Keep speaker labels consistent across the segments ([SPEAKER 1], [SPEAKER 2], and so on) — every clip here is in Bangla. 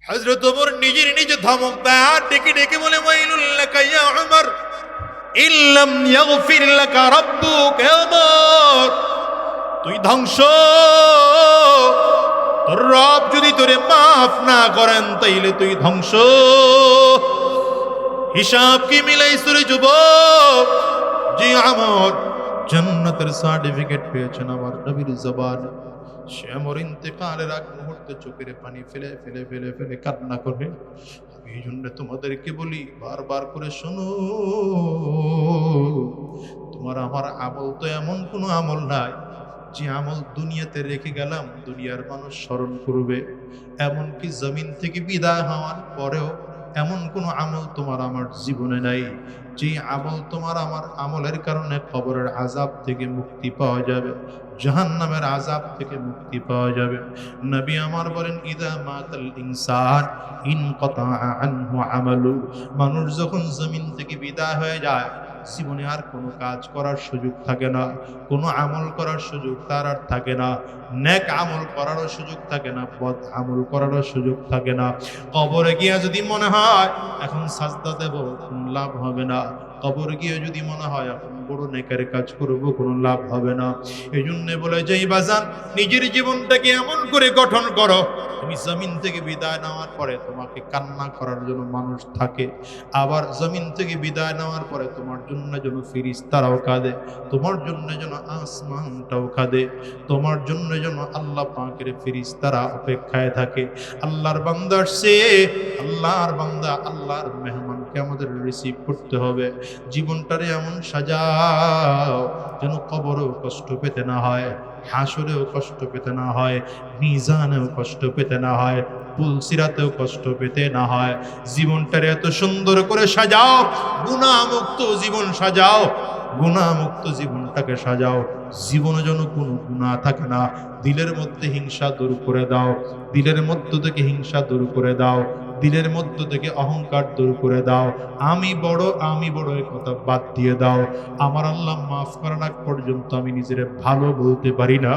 [SPEAKER 1] হযরত ওমর নিজে ধমক দেয় আর ডেকে ডেকে বলে, ওয়াইলুল লাকা ইয়া উমর ইল্লাম ইয়াগফির লাকা রাব্বুক। হে ওমর, তুই ধ্বংস, তোর রব যদি তোরে মাফ না করেন তাইলে তুই ধ্বংস। হিসাব কি মিলাইছ রে যুবক? জি আমার জান্নাতের সার্টিফিকেট পেয়েছেন আমার নবীর জবান। সে আমার ইন্তেকালের আগ মুহূর্তে চোখের পানি ফেলে ফেলে ফেলে ফেলে কান্না করে। আমি এই জন্য তোমাদেরকে বলি, বারবার করে শোনো, তোমার আমার আমল তো এমন কোনো আমল নাই যে আমল দুনিয়াতে রেখে গেলাম দুনিয়ার মানুষ স্মরণ করবে। এমনকি জমিন থেকে বিদায় হওয়ার পরেও এমন কোনো আমল তোমার আমার জীবনে নাই যে আমল তোমার আমার আমলের কারণে কবরের আযাব থেকে মুক্তি পাওয়া যাবে, জাহান্নামের আযাব থেকে মুক্তি পাওয়া যাবে। নবী আমার বলেন, ইদা মাতাল ইনসান ইনকাতা আনহু আমালু। মানুষ যখন জমিন থেকে বিদায় হয়ে যায়, জীবনে আর কোনো কাজ করার সুযোগ থাকে না, কোনো আমল করার সুযোগ তার আর থাকে না। নেক আমল করারও সুযোগ থাকে না, বদ আমল করারও সুযোগ থাকে না। কবরে গিয়া যদি মনে হয় এখন সাজদা দেব, কোনো লাভ হবে না। কবরে গিয়ে যদি মনে হয় এখন বড় নেকের কাজ করব, কোনো লাভ হবে না। এই জন্য বলে যাই বাজান, নিজের জীবনটাকে এমন করে গঠন করো, তুমি জমিন থেকে বিদায় নেওয়ার পরে তোমাকে কান্না করার জন্য মানুষ থাকে, আবার জমিন থেকে বিদায় নেওয়ার পরে তোমার জন্য যেন ফেরেশতারাও কাঁদে, তোমার জন্য যেন আসমানটাও কাঁদে, তোমার জন্য যেন আল্লাহ পাকের ফেরেশতারা অপেক্ষায় থাকে। আল্লাহর বান্দা আসছে, আল্লাহর বান্দা, আল্লাহর মেহমানকে আমাদের রিসিভ করতে হবে। জীবনটারে এমন সাজাও যেন কবরেও কষ্ট পেতে না হয়, হাসরেও কষ্ট পেতে না হয়, মিজানেও কষ্ট পেতে না হয়, পুলসিরাতেও কষ্ট পেতে না হয়। জীবনটারে এত সুন্দর করে সাজাও, গুনাহমুক্ত জীবন সাজাও, গুনাহমুক্ত জীবনটাকে সাজাও। জীবনে যেন কোনো গুনাহ থাকে না। দিলের মধ্যে হিংসা দূর করে দাও, দিলের মধ্য থেকে হিংসা দূর করে দাও, দিলের মধ্য থেকে অহংকার দূর করে দাও। আমি বড় এই কথা বাদ দিয়ে দাও। আমার আল্লাহ মাফ করার আগ পর্যন্ত আমি নিজের ভালো বলতে পারি না,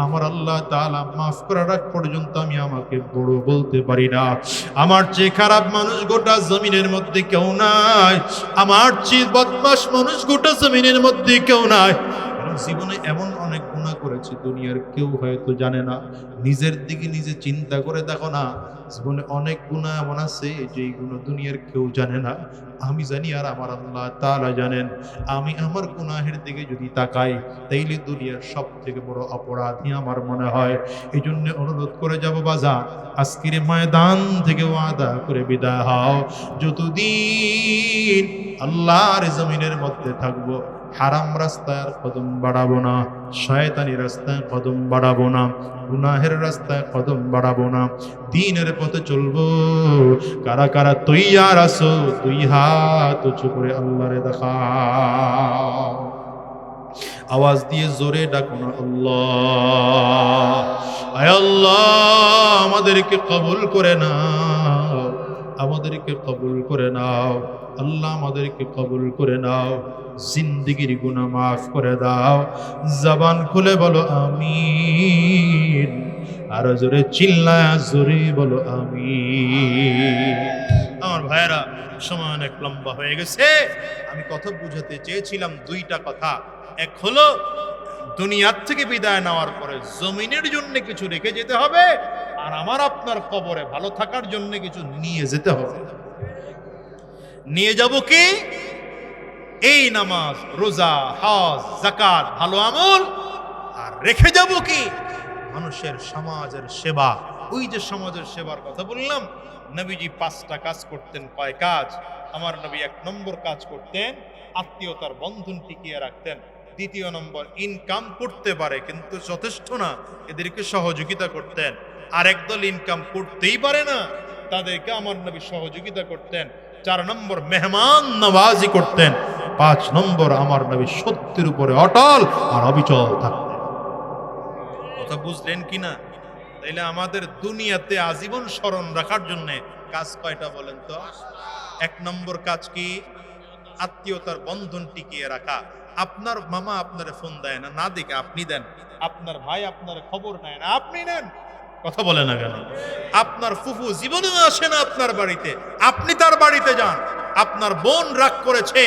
[SPEAKER 1] আমার আল্লাহ তাআলা মাফ করার আগ পর্যন্ত আমি আমাকে বড় বলতে পারি না। আমার চেয়ে খারাপ মানুষ গোটা জমিনের মধ্যে কেউ নাই, আমার চেয়ে বদমাশ মানুষ গোটা জমিনের মধ্যে কেউ নাই। জীবনে এমন অনেক গুনাহ করেছি দুনিয়ার কেউ হয়তো জানে না। নিজের দিকে নিজে চিন্তা করে দেখো না, জীবনে অনেক গুনাহ এমন আছে যেই গুনাহ দুনিয়ার কেউ জানে না, আমি জানি আর আমার আল্লাহ তাআলা জানেন। আমি আমার গুনাহের দিকে যদি তাকাই তাইলে দুনিয়ার সব থেকে বড় অপরাধী আমার মনে হয়। এই জন্য অনুরোধ করে যাব বাজার, আজকের ময়দান থেকে ওয়াদা করে বিদায় হও, যতদিন আল্লাহর জমিনের মধ্যে থাকবো হারাম রাস্তায় আর কদম বাড়াবো না, শয়তানি রাস্তায় কদম বাড়াবো না, গুনাহের রাস্তায় কদম বাড়াবো না, দ্বীনের পথে চলবো। কারা কারা তৈয়ার আছো? দুই হাত উঁচু করে আল্লাহরে দেখাও, আওয়াজ দিয়ে জোরে ডাকো না, আল্লাহ, আয় আল্লাহ আমাদেরকে কবুল করে নাও, আমাদেরকে কবুল করে নাও, আল্লাহ আমাদেরকে কবুল করে নাও, জিন্দেগির গুনাহ মাফ করে দাও। জবান খুলে বলো আমিন, আর জোরে চিল্লায়া জোরে বলো আমিন। আমার ভাইরা, সময় অনেক লম্বা হয়ে গেছে। আমি কথা বুঝাতে চেয়েছিলাম দুইটা কথা। এক হলো দুনিয়ার থেকে বিদায় নেওয়ার পরে জমিনের জন্য কিছু রেখে যেতে হবে, আর আমার আপনার কবরে ভালো থাকার জন্য কিছু নিয়ে যেতে হবে। নিয়ে যাব কি? এই নামাজ, রোজা, হজ, যাকাত, ভালো আমল। আর রেখে যাব কি? মানুষের সমাজের সেবা। ওই যে সমাজের সেবার কথা বললাম, নবীজি 5টা কাজ করতেন। কয় কাজ? আমার নবী 1 নম্বর কাজ করতেন, আত্মীয়তার বন্ধন টিকিয়ে রাখতেন। 2 নম্বর, ইনকাম করতে পারে কিন্তু যথেষ্ট না, এদেরকে সহযোগিতা করতেন। আর একদল ইনকাম করতেই পারে না, তাদেরকে আমার নবী সহযোগিতা করতেন। 4 নম্বর, মেহমান নওয়াজি করতেন। 5 নম্বর, আমার নবী সত্যের উপরে অটল আর অবিচল থাকতেন। কথা বুঝলেন কিনা? তাইলে আমাদের দুনিয়াতে আজীবন স্মরণ রাখার জন্য কাজ কয়টা বলেন তো? 1 নম্বর কাজ কি? আত্মীয়তার বন্ধন টিকিয়ে রাখা। আপনার মামা আপনারে ফোন দেয় না, না দেখে আপনি দেন। আপনার ভাই আপনার খবর নেয় না, আপনি নেন। কথা বলে না কেন? আপনার ফুফু জীবনেও আসে না আপনার বাড়িতে, আপনি তার বাড়িতে যান। আপনার বোন রাগ করেছে,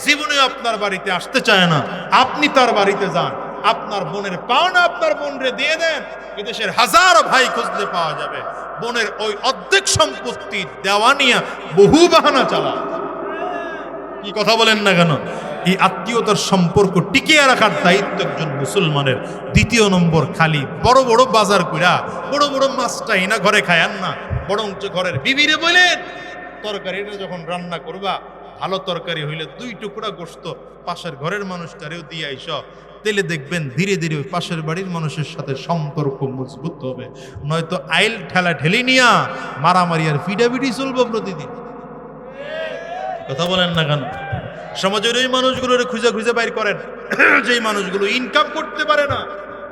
[SPEAKER 1] জীবনে আপনার বাড়িতে আসতে চায় না, আপনি তার বাড়িতে যান। আপনার বোনের পাওনা আপনার বোনরে দিয়ে দেন, এদেশের হাজার ভাই খুঁজলে পাওয়া যাবে। বোনের ওই অর্ধেক সম্পত্তি দেওয়া নিয়ে বহু বাহানা চালা। কি কথা বলেন না কেন? এই আত্মীয়তার সম্পর্ক টিকিয়ে রাখার দায়িত্ব একজন মুসলমানের। দ্বিতীয় নম্বর, খালি বড় বড় বাজার কইরা বড় বড় মাছটাই না ঘরে খায়ান না, বরঞ্চ ঘরের বিবিরে বলেন তরকারিটা যখন রান্না করবা, ভালো তরকারি হইলে 2 টুকরা গোশত পাশের ঘরের মানুষটারেও দিয়ে আইস। তেলে দেখবেন ধীরে ধীরে ওই পাশের বাড়ির মানুষের সাথে সম্পর্ক মজবুত হবে। নয়তো আইল ঠেলা ঠেলি নিয়া মারামারি আর ফিডাফিডি চলবো প্রতিদিন। কথা বলেন না কেন? সমাজের ওই মানুষগুলোর খুঁজে খুঁজে বাইর করেন, যেই মানুষগুলো ইনকাম করতে পারে না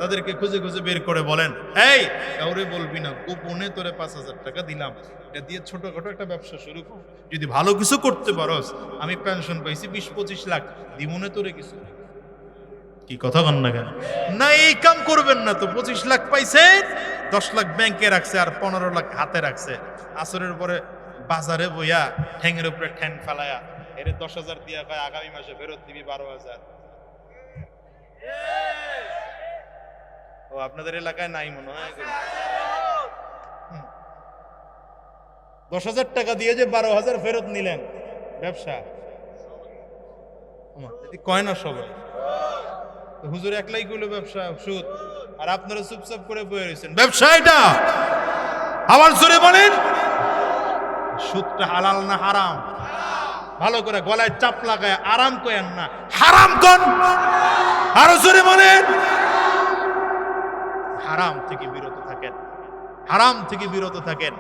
[SPEAKER 1] তাদেরকে খুঁজে খুঁজে বের করে বলেন, এই কাউরে বলবি না, গোপনে তোরে 5,000 টাকা দিলাম, এটা দিয়ে ছোটখাটো একটা ব্যবসা শুরু কর। যদি ভালো কিছু করতে পারোস, আমি পেনশন পাইছি 20-25 লাখ, দিমনে তোরে কিছু। কি কথা কন না কেন? না, এই কাম করবেন না তো। 25 লাখ পাইছে, 10 লাখ ব্যাংকে রাখছে আর 15 লাখ হাতে রাখছে। আসরের পরে বাজারে বইয়া ঠ্যাঙের উপরে ঠ্যাং ফেলায়া এর 10,000 দিয়া কয় আগামী মাসে ফেরত দিবি 12,000। ও আপনাদের এলাকায় নাই মনে হয়। 10,000 টাকা দিয়ে যে 12,000 ফেরত নিলেন, ব্যবসা কয় না সবাই। হুজুর একলাই কইলো ব্যবসা সুদ, আর আপনারা চুপচাপ করে বয়ে রয়েছেন। ব্যবসা এটা আবার জোরে বলেন, সুদটা হালাল না হারাম? ভালো করে গলায় চাপ লাগায় আরাম কয়েন না, হারাম কোন? আরো জোরে বলেন, হারাম থেকে বিরত থাকেন, হারাম থেকে বিরত থাকেন।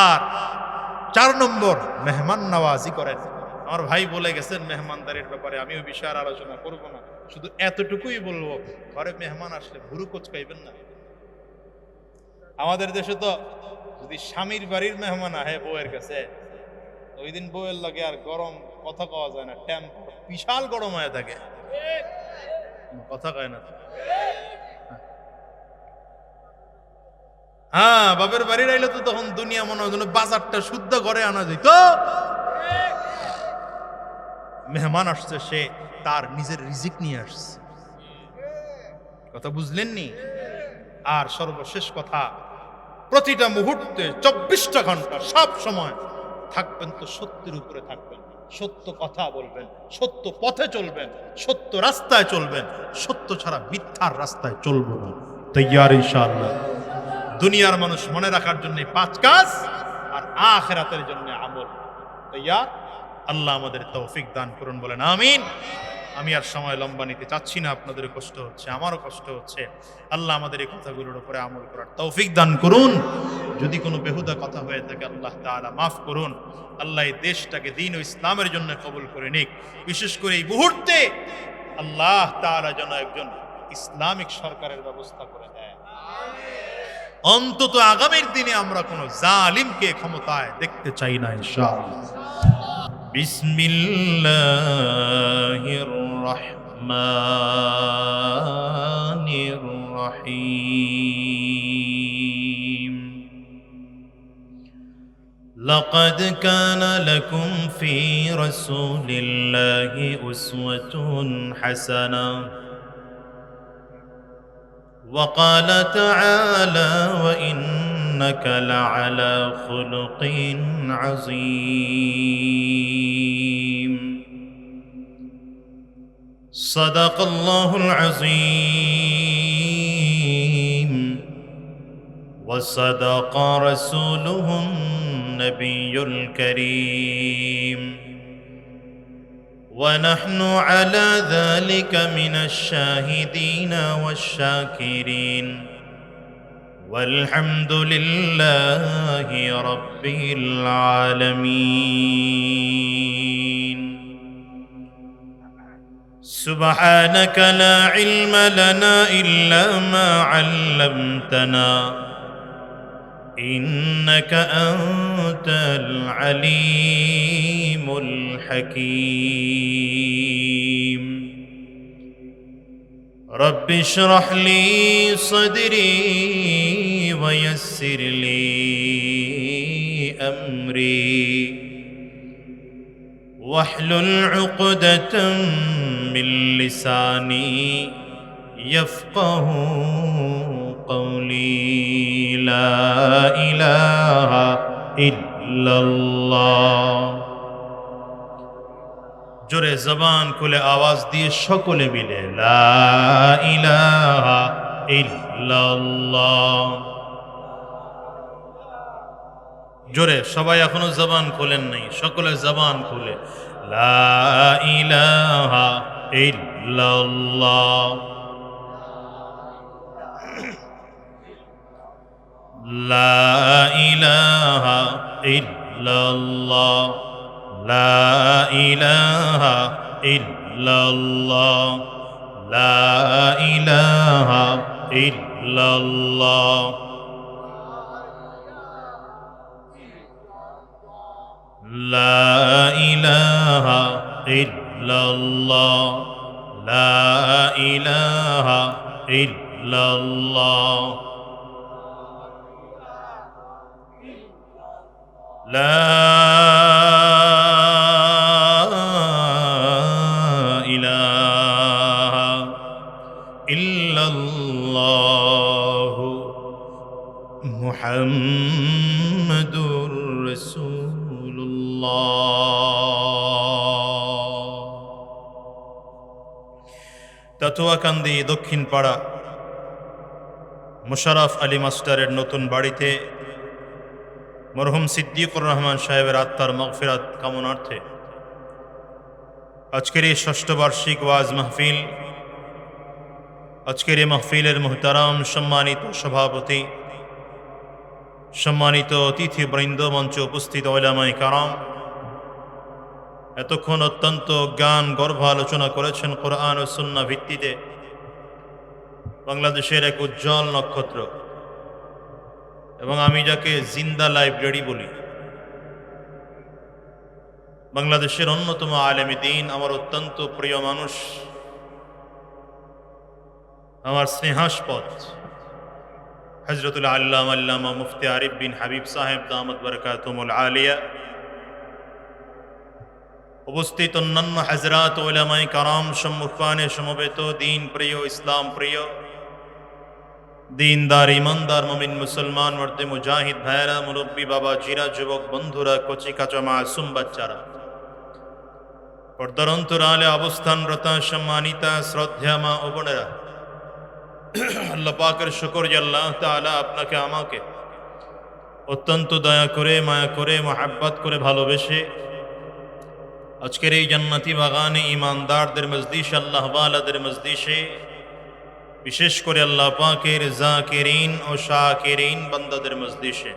[SPEAKER 1] আর 4 নম্বর, মেহমান নওয়াজি করেন। আমার ভাই বলে গেছেন মেহমানদারির ব্যাপারে, আমি ওই বিষয়ে আর আলোচনা করব না, শুধু এতটুকুই বলবো, ঘরে মেহমান আসলে ভুরু কোচকাইবেন না। আমাদের দেশে তো যদি স্বামীর বাড়ির মেহমান আহে বউয়ের কাছে, ওই দিন বউয়ের লাগে আর গরম কথা কওয়া যায় না, টেম্পার বিশাল গরম হয়ে থাকে। কথা কয় না? হ্যাঁ, বাপের বাড়ির আইলে তো তখন দুনিয়া মনে হয় বাজারটা শুদ্ধ ঘরে আনা যেত। মেহমান আসছে, সে তার নিজের রিজিক নিয়ে আসছে। কথা বুঝলেননি? আর সর্বশেষ কথা, প্রতিটা মুহূর্তে 24টা ঘন্টা সব সময় থাকবেন তো সত্যের উপরে থাকবেন, সত্য কথা বলবেন, সত্য পথে চলবেন, সত্য রাস্তায় চলবেন, সত্য ছাড়া মিথ্যার রাস্তায় চলবো না। তৈয়ার ইনশাআল্লাহ? দুনিয়ার মানুষ মনে রাখার জন্য 5 কাজ, আর আখিরাতের জন্য আমল। তৈয়ার? আল্লাহ আমাদের তৌফিক দান করুন, বলেন আমিন। আমি আর সময় লম্বা নিতে চাচ্ছি না, আপনাদের কষ্ট হচ্ছে, আমারও কষ্ট হচ্ছে। আল্লাহ আমাদের এই কথাগুলোর উপরে আমল করার তৌফিক দান করুন। যদি কোনো বেহুদা কথা হয়ে থাকে আল্লাহ তাআলা মাফ করুন। আল্লাহ এই দেশটাকে দ্বীন ও ইসলামের জন্য কবুল করে নিক। বিশেষ করে এই মুহূর্তে আল্লাহ তাআলা যেন একজন ইসলামিক সরকারের ব্যবস্থা করে দেয়। অন্তত আগামীর দিনে আমরা কোনো জালিমকে ক্ষমতায় দেখতে চাই না ইনশাআল্লাহ। বিসমিল্লাহির রহমানির রহিম। লাকাদ কানা লাকুম ফি রাসূলিল্লাহি উসওয়াতুন হাসানাহ। وقال تعالى وإنك لعلى خلق عظيم. صدق الله العظيم وصدق رسوله النبي الكريم، ونحن على ذلك من الشاهدين والشاكرين، والحمد لله رب العالمين. سبحانك لا علم لنا إلا ما علمتنا إنك أنت العليم الحكيم. رب اشرح لي صدري
[SPEAKER 2] ويسر لي أمري واحلل عقدة من لساني يفقه قولي لا إله إلا الله জোরে জবান খুলে আওয়াজ দিয়ে সকলে মিলে লা ইলাহা ইল্লাল্লাহ। জোরে সবাই এখনো জবান খোলেন নাই, সকলে জবান খুলে লা ইলাহা ইল্লাল্লাহ লা ইলাহা ইল্লাল্লাহ লা ইলাহা ইল্লাল্লাহ লা ইলাহা ইল্লাল্লাহ লা ইলাহা ইল্লাল্লাহ লা ইলাহা ইল্লাল্লাহ লা ইলাহা ইল্লাল্লাহ মুহাম্মাদুর রাসূলুল্লাহ। তাতুয়াকান্দি দক্ষিণ পাড়া মোশাররফ আলী মাস্টারের নতুন বাড়িতে মরহুম সিদ্দিকুর রহমান সাহেবের আত্মার মাগফিরাত কামনার্থে আজকের এই ষষ্ঠ বার্ষিক ওয়াজ মাহফিল, আজকের এই মাহফিলের মুহতারাম সম্মানিত সভাপতি, সম্মানিত অতিথিবৃন্দ, মঞ্চে উপস্থিত উলামায়ে কারাম, এতক্ষণ অত্যন্ত জ্ঞান গর্ভ আলোচনা করেছেন কোরআন ও সুন্নাহ ভিত্তিতে বাংলাদেশের এক উজ্জ্বল নক্ষত্র এবং আমি যাকে জিন্দা লাইব্রেরি বলি, বাংলাদেশের অন্যতম আলেমে দ্বীন, আমার অত্যন্ত প্রিয় মানুষ, আমার স্নেহাস্পদ হযরতুল আল্লামা আল্লামা মুফতি আরিফ বিন হাবিব সাহেব দামাত বারাকাতুহুল আলিয়া, উপস্থিত অন্যান্য হযরত উলামায়ে কারাম, সম্মুখপানে সমবেত দিন প্রিয়, ইসলাম প্রিয়, দিনদার ইমানদার মুমিন মুসলমান মর্দে মুজাহিদ ভাইরা, মুরব্বী বাবা জিরা, যুবক বন্ধুরা, কচি কাঁচা মাসুম বাচ্চারা, পর্দার অন্তরালে অবস্থানরতা সম্মানিতা শ্রদ্ধা মা ও বোনেরা, আল্লাহ পাকের শুকর যে আল্লাহ তাআলা আপনাকে আমাকে অত্যন্ত দয়া করে, মায়া করে, মহাব্বত করে, ভালোবেসে আজকের এই জান্নাতি বাগানে ইমানদারদের মজলিসে, আল্লাহ ওয়ালাদের মজলিসে, বিশেষ করে আল্লাহ পাকের জাকিরিন ও শাকিরিন বান্দাদের মজলিসে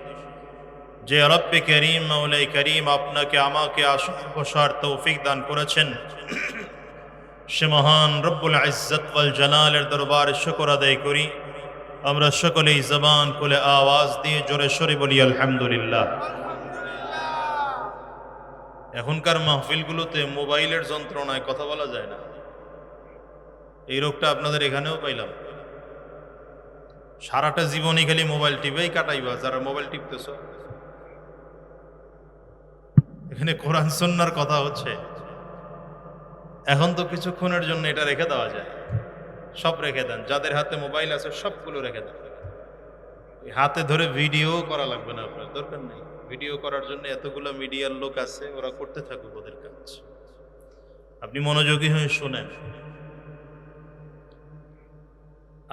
[SPEAKER 2] যে রব্বে করিম মৌলাই করিম আপনাকে আমাকে আসন বসার তৌফিক দান করেছেন, সে মহান রব্বুল ইজ্জত ওয়াল জালালের দরবারে শুকর আদায় করি। আমরা সকলেই জবান খুলে আওয়াজ দিয়ে জোরে সোরে বলি আলহামদুলিল্লাহ। এখনকার মাহফিলগুলোতে মোবাইলের যন্ত্রণায় কথা বলা যায় না, এই রোগটা আপনাদের এখানেও পাইলাম। সারাটা জীবনই খালি মোবাইল টিপেই কাটাইবা যারা মোবাইল টিপতেছ। এখানে কোরআন সুন্নাহর কথা হচ্ছে, এখন তো কিছুক্ষণের জন্য এটা রেখে দেওয়া যায়, সব রেখে দেন, যাদের হাতে মোবাইল আছে সবগুলো রেখে দেন। হাতে ধরে ভিডিও করা লাগবে না, আপনার দরকার নেই ভিডিও করার জন্য, এতগুলো মিডিয়ার লোক আছে, ওরা করতে থাকুক ওদের কাজ, আপনি মনোযোগী হয়ে শোনেন।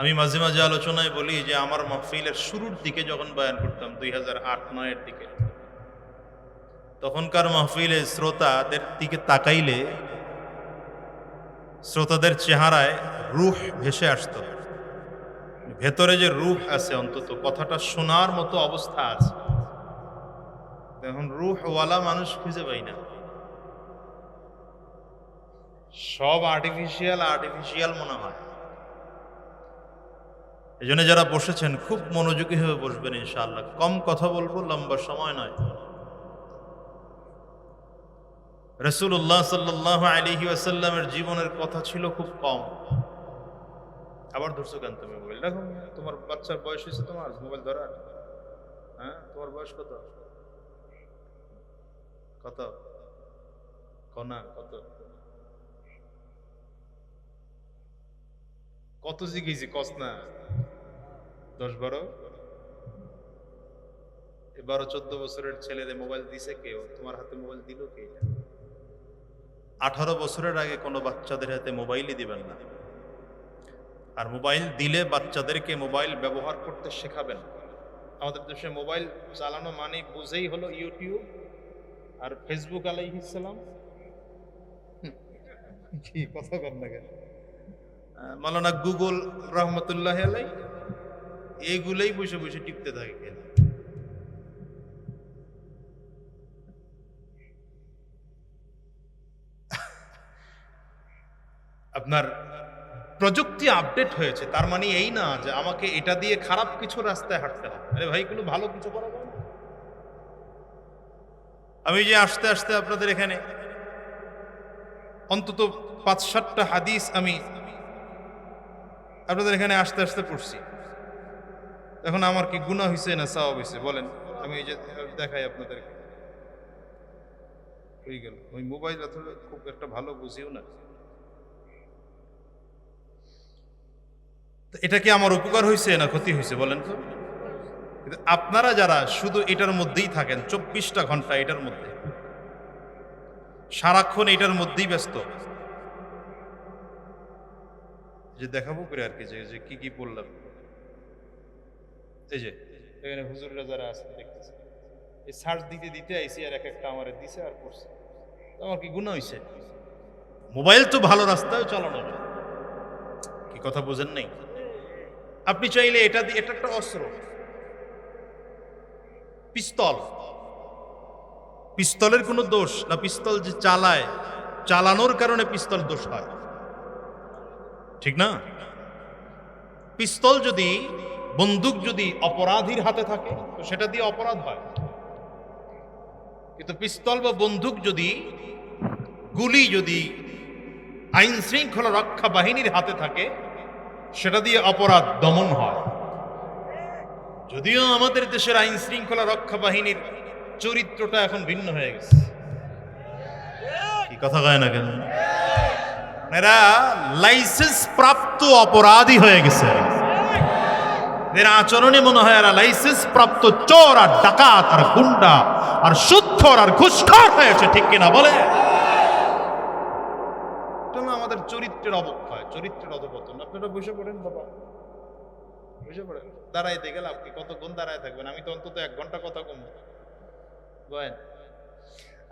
[SPEAKER 2] আমি মাঝে মাঝে আলোচনায় বলি যে আমার মাহফিলের শুরুর দিকে যখন বয়ান করতাম 2008-09 দিকে, তখনকার মাহফিলে শ্রোতাদের দিকে তাকাইলে শ্রোতাদের চেহারায় রূহ ভেসে আসতো, ভেতরে যে রূহ আছে, অন্তত কথাটা শোনার মতো অবস্থা আছে। এখন রূহওয়ালা মানুষ খুঁজে পাই না, সব আর্টিফিশিয়াল আর্টিফিশিয়াল মনে হয়। এই জন্য যারা বসেছেন খুব মনোযোগী হয়ে বসবেন ইনশাআল্লাহ। কম কথা বলবো, লম্বা সময় নয়। রাসূলুল্লাহ সাল্লাল্লাহু আলাইহি ওয়াসাল্লামের জীবনের কথা ছিল খুব কম, আবার ধরছো কেন তুমি মোবাইল? দেখো তোমার বাচ্চার বয়স হয়েছে তোমার মোবাইল ধরার? হ্যাঁ, তোমার বয়স কত? কত? কনা কত? কত জিগেছি কস না? 10-12? 12-14 বছরের ছেলেদের মোবাইল দিছে কেউ? তোমার হাতে মোবাইল দিল কে? 18 বছরের আগে কোনো বাচ্চাদের হাতে মোবাইলই দিবেন না। আর মোবাইল দিলে বাচ্চাদেরকে মোবাইল ব্যবহার করতে শেখাবেন। আমাদের দেশে মোবাইল চালানো মানে বুঝেই হলো ইউটিউব আর ফেসবুক আলাইহিস সালাম। কি কথা কর না কেন? মাওলানা গুগল রহমতুল্লাহ আলাই এইগুলোই বসে বসে টিপতে থাকে কেন? আপনার প্রযুক্তি আপডেট হয়েছে, তার মানে এই না যে আমাকে এটা দিয়ে খারাপ কিছু রাস্তায় হাঁটতে হবে। আরে ভাই, কোনো ভালো কিছু করা যায় না? আমি যে আস্তে আস্তে আপনাদের এখানে অন্তত 5-7টা হাদিস আমি আপনাদের এখানে আস্তে আস্তে পড়ছি। এখন আমার কি গুনাহ হয়েছে না সওয়াব হয়েছে বলেন? আমি এই যে দেখাই আপনাদেরকে। হয়ে গেল ওই মোবাইল আসলে খুব একটা ভালো বুঝিও না। তো এটা কি আমার উপকার হয়েছে না ক্ষতি হয়েছে বলেন তো? কিন্তু আপনারা যারা শুধু এটার মধ্যেই থাকেন 24টা ঘন্টা এটার মধ্যে, সারাক্ষণ এটার মধ্যেই ব্যস্ত, যে দেখাবো করে আর কি যে কি কি বললাম। এই যে এখানে হুজুররা যারা আছেন দেখতেছে, এই সার্চ দিতে দিতে আইসি আর এক একটা আমার দিছে আর করছে। তো আমার কি গুনাহ হয়েছে? মোবাইল তো ভালো রাস্তায় চালানো যায়। কি কথা বোঝেন নাই? আপনি চাইলে এটা দিয়ে, এটা একটা অস্ত্র, পিস্তল। পিস্তলের কোনো দোষ না, পিস্তল যে চালায়, চালানোর কারণে পিস্তল দোষ হয়, ঠিক না? পিস্তল যদি, বন্দুক যদি অপরাধীর হাতে থাকে তো সেটা দিয়ে অপরাধ হয়, কিন্তু পিস্তল বা বন্দুক যদি, গুলি যদি আইন শৃঙ্খলা রক্ষা বাহিনীর হাতে থাকে সেটা দিয়ে অপরাধ দমন হয়। যদিও আমাদের দেশের আইন শৃঙ্খলা রক্ষা বাহিনীর চরিত্রটা এখন ভিন্ন হয়ে গেছে। কি কথা কয় না কেন? এরা লাইসেন্স প্রাপ্ত অপরাধী হয়ে গেছে। এর আচরণে মনে হয় এরা লাইসেন্স প্রাপ্ত চোর আর ডাকাত আর গুন্ডা আর সুদখোর আর ঘুষখোর হয়েছে, ঠিক কিনা বলে? আমাদের চরিত্রের অবক্ষয়, চরিত্রের অধপতন। আপনারা বসে পড়েন বাবা, বসে পড়েন। দাঁড়াইতে গেলে আপনি কতক্ষণ দাঁড়ায় থাকবেন? আমি তো অন্তত 1 ঘন্টা কথা কমবো বলেন।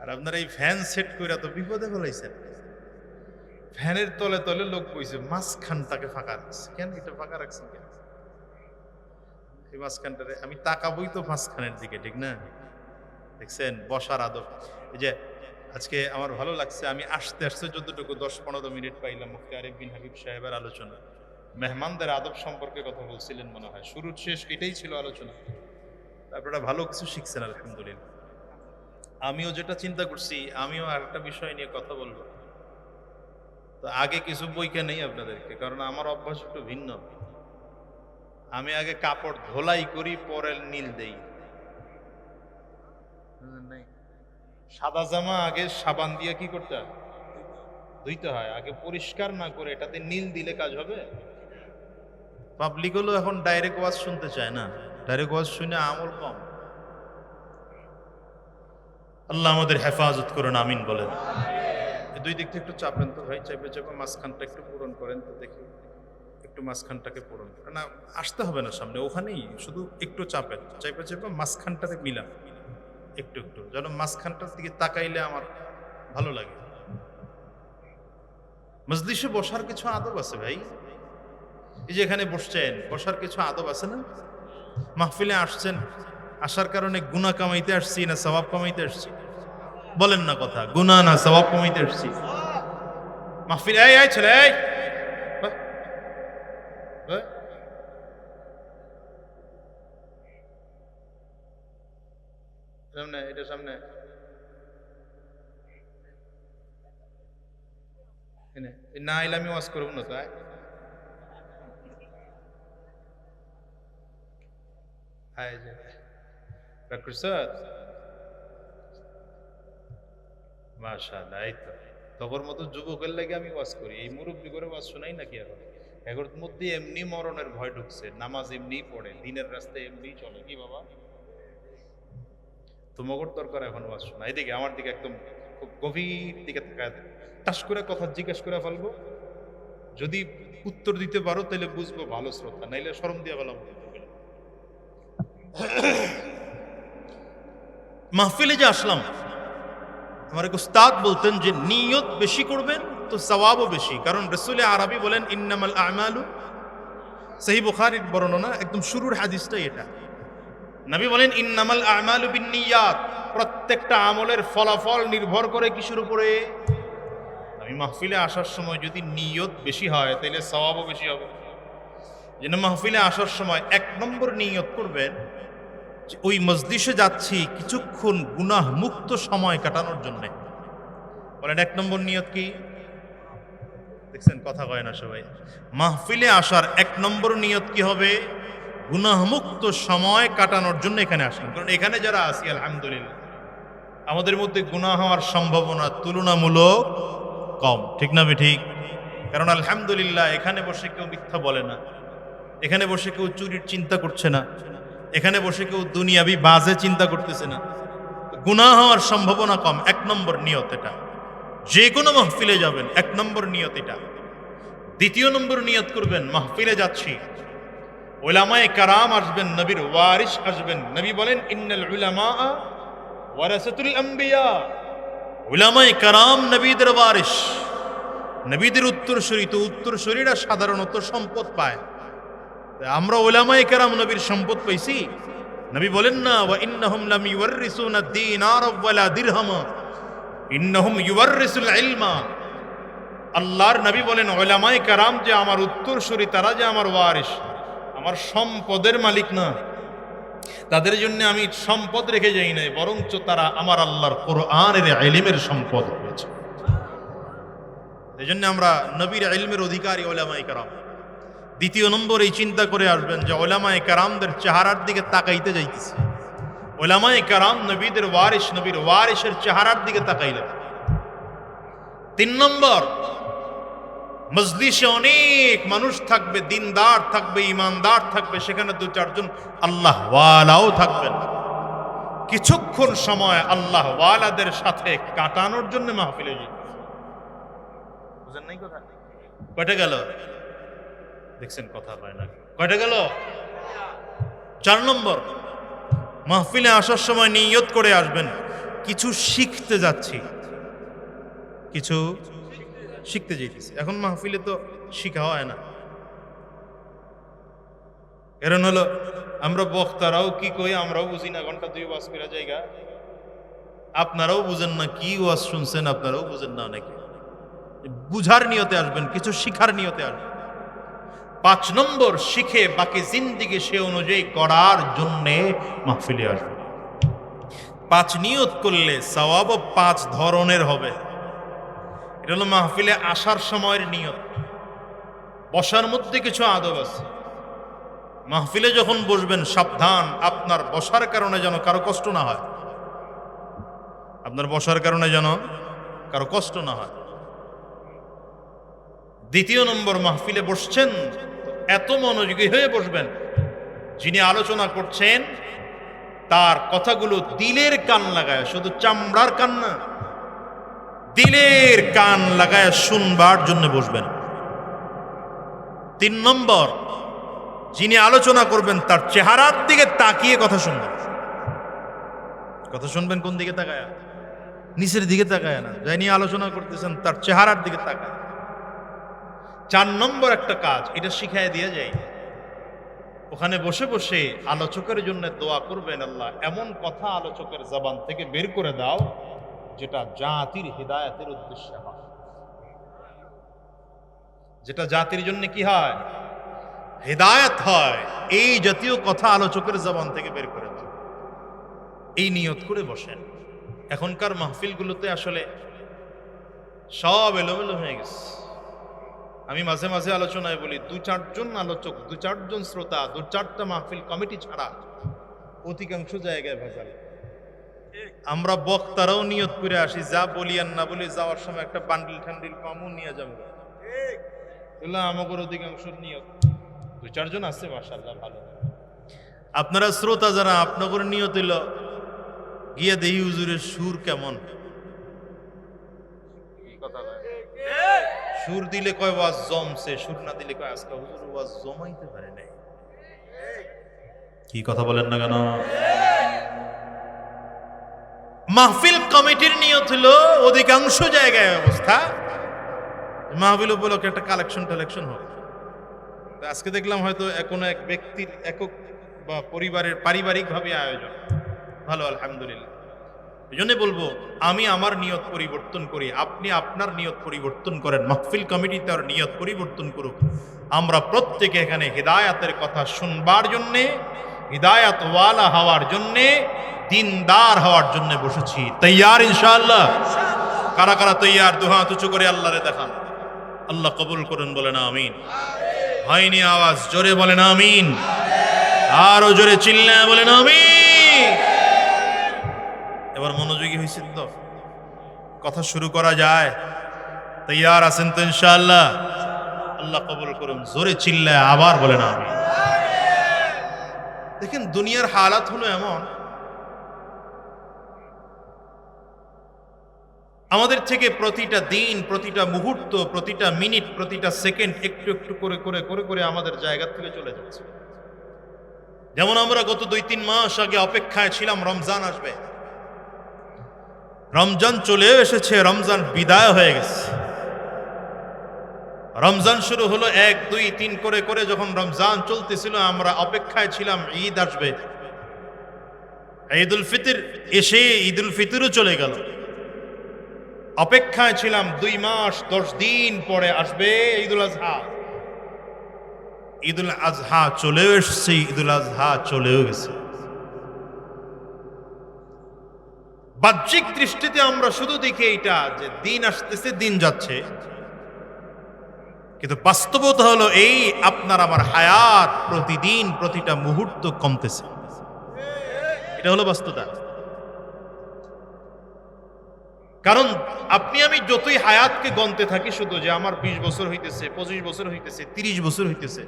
[SPEAKER 2] আর আপনার এই ফ্যান সেট করে তো বিপদে ফেলাইছেন। ফ্যানের তলে তলে লোক বইছে, মাঝখানটাকে ফাঁকা রাখছে কেন? এটা ফাঁকা রাখছেন কেন? এই মাঝখানটারে আমি তাকাবই তো মাঝখানের দিকে, ঠিক না? দেখছেন বসার আদব। এই যে আজকে আমার ভালো লাগছে, আমি আসতে আসতে যতটুকু 10-15 মিনিট পাইলাম মুফতি আরিফ বিন হাবিব সাহেবের আলোচনা, মেহমানদের আদব সম্পর্কে কথা বলছিলেন মনে হয়, শুরু শেষ এটাই ছিল আলোচনা। আপনারা ভালো কিছু শিখছেন আলহামদুলিল্লাহ। আমিও যেটা চিন্তা করছি, আমিও আরেকটা বিষয় নিয়ে কথা বলবো। তো আগে কিছু বইকে নেই আপনাদেরকে, কারণ আমার অভ্যাস একটু ভিন্ন। আমি আগে কাপড় ধোলাই করি, পরে নীল দেই। সাদা জামা আগে সাবান দিয়ে কি করতে হয়? ধুইতে হয়। আগে পরিষ্কার না করে এটাতে নীল দিলে কাজ হবে? পাবলিক হলো এখন ডাইরেক্ট ওয়াজ শুনতে চায় না, ডাইরেক্ট ওয়াজ শুনে আমল কম। আল্লাহ আমাদের হেফাজত করুন, আমিন বলেন। দুই দিক থেকে একটু চাপেন তো ভাই, চাপে চাপে মাঝখানটা একটু পূরণ করেন তো দেখি, একটু মাঝখানটাকে পূরণ করেন। না আসতে হবে না সামনে, ওখানেই শুধু একটু চাপেন, চাপে চাপে মাঝখানটাতে মিলান একটু একটু, যেন মাঝখানটার দিকে তাকাইলে আমার ভালো লাগে। মজলিসে বসার কিছু আদব আছে ভাই। এই যে এখানে বসছেন, বসার কিছু আদব আছে না? মাহফিলে আসছেন, আসার কারণে গুনাহ কামাইতে আসছি না সওয়াব কামাইতে আসছি? বলেন না কথা, গুনাহ না সওয়াব কামাইতে আসছি? মাহফিলে এই ছেলে, এই সামনে, এটা সামনে, না এলে আমি ওয়াজ করব না। তাই এই যে রাখছ মাশাআল্লাহ। এই তো তখন মতো যুবকের লাগে আমি ওয়াজ করি, এই মুরব্বী করে ওয়াজ শোনাই নাকি এখন? এগুলোর মধ্যে এমনি মরণের ভয় ঢুকছে, নামাজ এমনি পড়ে, দিনের রাস্তায় এমনি চলে, কি বাবা তোমার দরকার এখন ওয়াজ শোনা। এদিকে আমার দিকে একদম খুব গভীর দিকে তাকায় টাস করে কথা জিজ্ঞেস করে ফেলবো, যদি উত্তর দিতে পারো তাহলে বুঝবো ভালো শ্রদ্ধা, নাইলে শরম দিয়ে গেলাম। মাহফিলে যে আসলাম, আমার এক উস্তাদ বলতেন যে নিয়ত বেশি করবেন তো সওয়াবও বেশি, কারণ রাসূল আরবি বলেন ইন্নামাল আমালু, সহিহ বুখারীর বর্ণনা, একদম শুরুর হাদিসটাই এটা। নবী বলেন ইন্নামাল আমালু বিন্নিয়াত, প্রত্যেকটা আমলের ফলাফল নির্ভর করে কিসের উপরে? আমি মাহফিলে আসার সময় যদি নিয়ত বেশি হয় তাহলে সওয়াবও বেশি হবে। যেন মাহফিলে আসার সময় 1 নম্বর নিয়ত করবেন যে ওই মজলিসে যাচ্ছি কিছুক্ষণ গুনাহ মুক্ত সময় কাটানোর জন্য। বলেন 1 নম্বর নিয়ত কি? দেখছেন কথা কয় না সবাই। মাহফিলে আসার 1 নম্বর নিয়ত কি হবে? গুনাহমুক্ত সময় কাটানোর জন্য এখানে আসেন। কারণ এখানে যারা আছি আলহামদুলিল্লাহ আমাদের মধ্যে গুনাহ হওয়ার সম্ভাবনা তুলনামূলক কম, ঠিক না ঠিক? কারণ আলহামদুলিল্লাহ এখানে বসে কেউ মিথ্যা বলে না, এখানে বসে কেউ চুরির চিন্তা করছে না, এখানে বসে কেউ দুনিয়াবি বাজে চিন্তা করতেছে না, গুনাহ হওয়ার সম্ভাবনা কম। 1 নম্বর নিয়ত এটা। যে কোনো মাহফিলে যাবেন 1 নম্বর নিয়ত এটা। 2 নম্বর নিয়ত করবেন মাহফিলে যাচ্ছি, উলামায়ে কারাম আসবেন, নবীর ওয়ারিস আসবেন। নবী বলেন ইন্নাল উলামা ওয়ারাসাতুল আম্বিয়া, উলামায়ে কারাম নবীদের ওয়ারিস, নবীদের উত্তরসূরি। তো উত্তরসূরিরা সাধারণত সম্পদ পায়, আমরা উলামায়ে কেরাম নবীর সম্পদ পাইছি। নবী বলেন না ওয়া ইন্নাহুম লাম ইউওয়ারিসুনা দিনার ওয়ালা দিরহামা, ইন্নাহুম ইউওয়ারিসুল ইলমা। আল্লাহর নবী বলেন উলামায়ে কেরাম যে আমার উত্তরসূরি, তারা যে আমার ওয়ারিস, আমার সম্পদের মালিক না, তাদের জন্য আমি সম্পদ রেখে যাই নাই, বরঞ্চ তারা আমার আল্লাহর কোরআনের ইলমের সম্পদ হয়েছে। এই জন্য আমরা নবীর ইলমের অধিকারী উলামায়ে কেরাম। 2 নম্বর এই চিন্তা করে আসবেন যে উলামায়ে কেরামদের চেহারার দিকে তাকাইতে যাইতেছি। উলামায়ে কেরাম নবীদের ওয়ারিস, নবীর ওয়ারিসের চেহারার দিকে তাকাইলেন। 3 নম্বর, মজলিসে অনেক মানুষ থাকবে, দিনদার থাকবে, ইমানদার থাকবে, সেখানে 2-4 জন আল্লাহ ওয়ালাও থাকবেন। কিছুক্ষণ সময় আল্লাহ ওয়ালাদের সাথে কাটানোর জন্য মাহফিলে যাই। বুঝেন নাই কথা? কয়টা গেল? দেখছেন কথা হয় না, কয়টা গেল? 4 নম্বর, মাহফিলে আসার সময় নিয়ত করে আসবেন কিছু শিখতে যাচ্ছি, কিছু শিখতে যাইতেছি। এখন মাহফিলে তো শিখা হয় না, কারণ হলো আমরা বক্তারাও কি কই আমরাও বুঝি না, ঘন্টা 2 ওয়াজ করা জায়গা, আপনারাও বুঝেন না কি ওয়াজ শুনছেন, আপনারাও বুঝেন না অনেকে। বুঝার নিয়তে আসবেন, কিছু শিখার নিয়তে আসবেন। 5 নম্বর, শিখে বাকি জিন্দেগি সে অনুযায়ী করার জন্যে মাহফিলে আসবেন। 5 নিয়ত করলে সওয়াব 5 ধরনের হবে। এটা হলো মাহফিলে আসার সময়ের নিয়ত। বসার মধ্যে কিছু আদব আছে। মাহফিলে যখন বসবেন সাবধান, আপনার বসার কারণে যেন কারো কষ্ট না হয়, আপনার বসার কারণে যেন কারো কষ্ট না হয়। 2 নম্বর, মাহফিলে বসছেন এত মনোযোগী হয়ে বসবেন, যিনি আলোচনা করছেন তার কথাগুলো দিলের কান লাগায়, শুধু চামড়ার কান না, দিলের কান লাগায় শুনবার জন্য বসবেন। 3 নম্বর, যিনি আলোচনা করবেন তার চেহারার দিকে তাকিয়ে কথা শুনবেন। কথা শুনবেন কোন দিকে তাকায়? নিচের দিকে তাকায় না, যাই নিয়ে আলোচনা করতেছেন তার চেহারার দিকে তাকায়। 4 নম্বর একটা কাজ, এটা শিখায় দিয়ে যায়, ওখানে বসে বসে আলোচকের জন্য দোয়া করবেন, আল্লাহ এমন কথা আলোচকের জবান থেকে বের করে দাও যেটা জাতির হিদায়াতের উদ্দেশ্যে হয়, যেটা জাতির জন্য কি হয়? হিদায়াত হয়। এই জাতীয় কথা আলোচকের জবান থেকে বের করে দাও, এই নিয়ত করে বসেন। এখনকার মাহফিলগুলোতে আসলে সব এলোমেলো হয়ে গেছে। আমি মাঝে মাঝে আলোচনায় বলি 2-4 জন আলোচক, 2-4 জন শ্রোতা, 2-4টা মাহফিল কমিটি ছাড়া অধিকাংশ জায়গায় ভেজাল। আমরা বক্তারাও নিয়ত করে আসি, যা বলি আর না বলি যাওয়ার সময় একটা বান্ডিল ঠান্ডিল পামু নিয়ে যাবো। এগুলো আমাদের অধিকাংশ নিয়ত। 2-4 জন আছে মাশাআল্লাহ ভালো। আপনারা শ্রোতা যারা, আপনাদের নিয়ত হইল গিয়ে দেহি হুজুরের সুর কেমন। সুর দিলে কয় ওয়াজ জমছে, সুর না দিলে কয় আজকে হুজুর ওয়াজ জমাইতে পারে নাই। কি কথা বলেন না কেন? মাহফিল কমিটির নিয়ত হলো অধিকাংশ জায়গায় অবস্থা মাহফিল উপলক্ষে একটা কালেকশন হবে। আজকে দেখলাম হয়তো কোনো এক ব্যক্তির একক বা পরিবারের পারিবারিক ভাবে আয়োজন, ভালো আলহামদুলিল্লাহ। এই জন্য বলবো, আমি আমার নিয়ত পরিবর্তন করি, আপনি আপনার নিয়ত পরিবর্তন করেন, মাহফিল কমিটি তার নিয়ত পরিবর্তন করুক। আমরা প্রত্যেকে এখানে হিদায়াতের কথা শুনবার জন্যে, হিদায়াতওয়ালা হওয়ার জন্যে, দিনদার হওয়ার জন্য বসেছি। তৈয়ার ইনশাআল্লাহ? কারা কারা তৈয়ার? দু হাত উঁচু করে আল্লাহরে দেখান। আল্লাহ কবুল করুন, বলেন আমিন। হয়নি আওয়াজ, জোরে বলেন আমিন। আরো জোরে চিল্লায় বলেন আমিন। এবার মনোযোগী হয়েছেন তো? কথা শুরু করা যায়? তৈয়ার আছেন তো ইনশাআল্লাহ? আল্লাহ কবুল করুন, জোরে চিল্লায় আবার বলেন আমিন। দেখেন দুনিয়ার হালাত হলো এমন, আমাদের থেকে প্রতিটা দিন, প্রতিটা মুহূর্ত, প্রতিটা মিনিট, প্রতিটা সেকেন্ড একটু একটু করে করে করে করে আমাদের জায়গা থেকে চলে যাচ্ছে। যেমন আমরা গত 2-3 মাস আগে অপেক্ষায় ছিলাম রমজান আসবে, রমজান চলে এসেছে, রমজান বিদায় হয়ে গেছে। রমজান শুরু হলো 1, 2, 3 করে করে, যখন রমজান চলতেছিল আমরা অপেক্ষায় ছিলাম ঈদ আসবে। ঈদুল ফিতর এসে ঈদুল ফিতরও চলে গেল। অপেক্ষায় ছিলাম 2 মাস 10 দিন পরে আসবে ঈদুল আজহা। ঈদুল আজহা চলেও এসেছে, ঈদুল আজহা চলেও গেছে। বাহ্যিক দৃষ্টিতে আমরা শুধু দেখি এইটা যে দিন আসতেছে, দিন যাচ্ছে, কিন্তু বাস্তবতা হলো এই, আপনার আমার হায়াত প্রতিদিন প্রতিটা মুহূর্ত কমতেছে। এটা হলো বাস্তবতা। কারণ আপনি আমি যতই হায়াতকে গণতে থাকি শুধু যে আমার 20 বছর হইতেছে, 25 বছর হইতেছে, 30 বছর হইতেছে,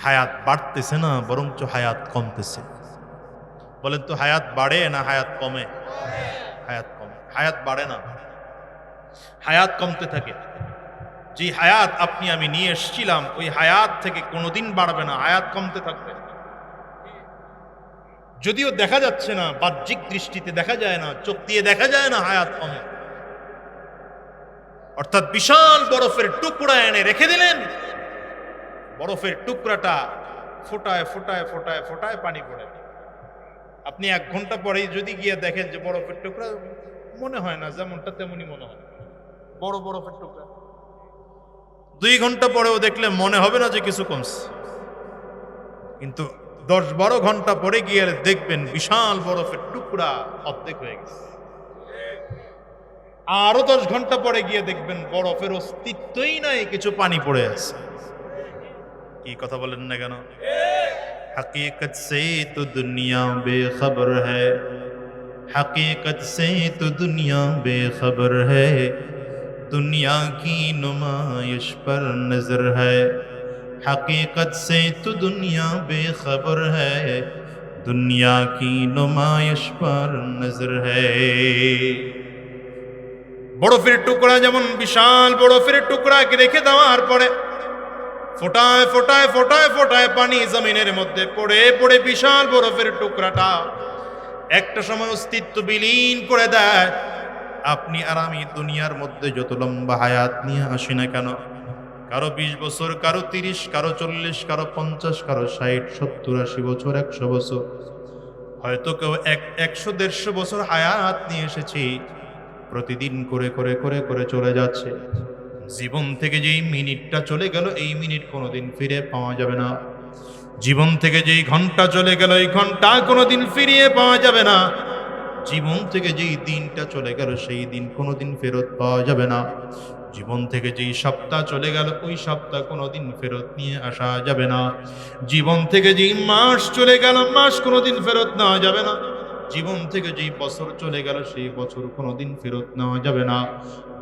[SPEAKER 2] হায়াত বাড়তেছে না, বরঞ্চ হায়াত কমতেছে। বলেন তো, হায়াত বাড়ে না হায়াত কমে? হায়াত কমে, হায়াত বাড়ে না, হায়াত কমতে থাকে। যে হায়াত আপনি আমি নিয়ে এসেছিলাম, ওই হায়াত থেকে কোনোদিন বাড়বে না, হায়াত কমতে থাকবে। যদিও দেখা যাচ্ছে না, বাহ্যিক দৃষ্টিতে দেখা যায় না, চোখ দিয়ে দেখা যায় না, হায়াত কমে। অর্থাৎ বিশাল বরফের টুকরা এনে রেখে দিলেন, বরফের টুকরাটা ফোটায় ফোটায় ফোটায় ফোটায় পানি পড়ে। আপনি 1 ঘন্টা পরেই যদি গিয়ে দেখেন যে বরফের টুকরা, মনে হয় না যেমনটা তেমনই মনে হয়, বড় বরফের টুকরা। 2 ঘন্টা পরেও দেখলে মনে হবে না যে কিছু কমছে, কিন্তু 10-12 ঘন্টা পরে গিয়ে দেখবেন বিশাল বরফের টুকরা অর্ধেক হয়ে গেছে। আরো 10 ঘন্টা পরে গিয়ে দেখবেন বরফের অস্তিত্বই নাই, কিছু পানি পড়ে আছে। কি কথা বলেন না কেন? हकीकत से तो दुनिया बेखबर है, हकीकत से तो दुनिया बेखबर है, दुनिया की नुमाइश पर नजर है, हकीकत से तो दुनिया बेखबर है, दुनिया की नुमाइश पर नजर है। বরফের টুকরা যেমন বিশাল বরফের টুকরাকে রেখে দেওয়ার পরে ফোটায় ফোটায় ফোটায় ফোটায় পানি জমিনের মধ্যে পড়ে পড়ে বিশাল বরফের টুকরাটা একটা সময় অস্তিত্ব বিলীন করে দেয়। আপনি আর আমি দুনিয়ার মধ্যে যত লম্বা হায়াত নিয়ে আসি না কেন, কারো 20 বছর, কারো 30, কারো 40, কারো 50, কারো 60, 70, 80 বছর, 100 বছর, হয়তো কেউ 100-150 বছর হায়াত নিয়ে এসেছি, প্রতিদিন করে করে করে করে চলে যাচ্ছে। জীবন থেকে যেই মিনিটটা চলে গেল, এই মিনিট কোনোদিন ফিরে পাওয়া যাবে না। জীবন থেকে যেই ঘন্টা চলে গেল, এই ঘন্টা কোনোদিন ফিরিয়ে পাওয়া যাবে না। জীবন থেকে যেই দিনটা চলে গেল, সেই দিন কোনোদিন ফেরত পাওয়া যাবে না।
[SPEAKER 1] জীবন থেকে যেই সপ্তাহ চলে গেল ওই সপ্তাহ কোনোদিন ফেরত নিয়ে আসা যাবে না। জীবন থেকে যেই মাস চলে গেল মাস কোনোদিন ফেরত নেওয়া যাবে না। জীবন থেকে যেই বছর চলে গেল সেই বছর কোনোদিন ফেরত নেওয়া যাবে না।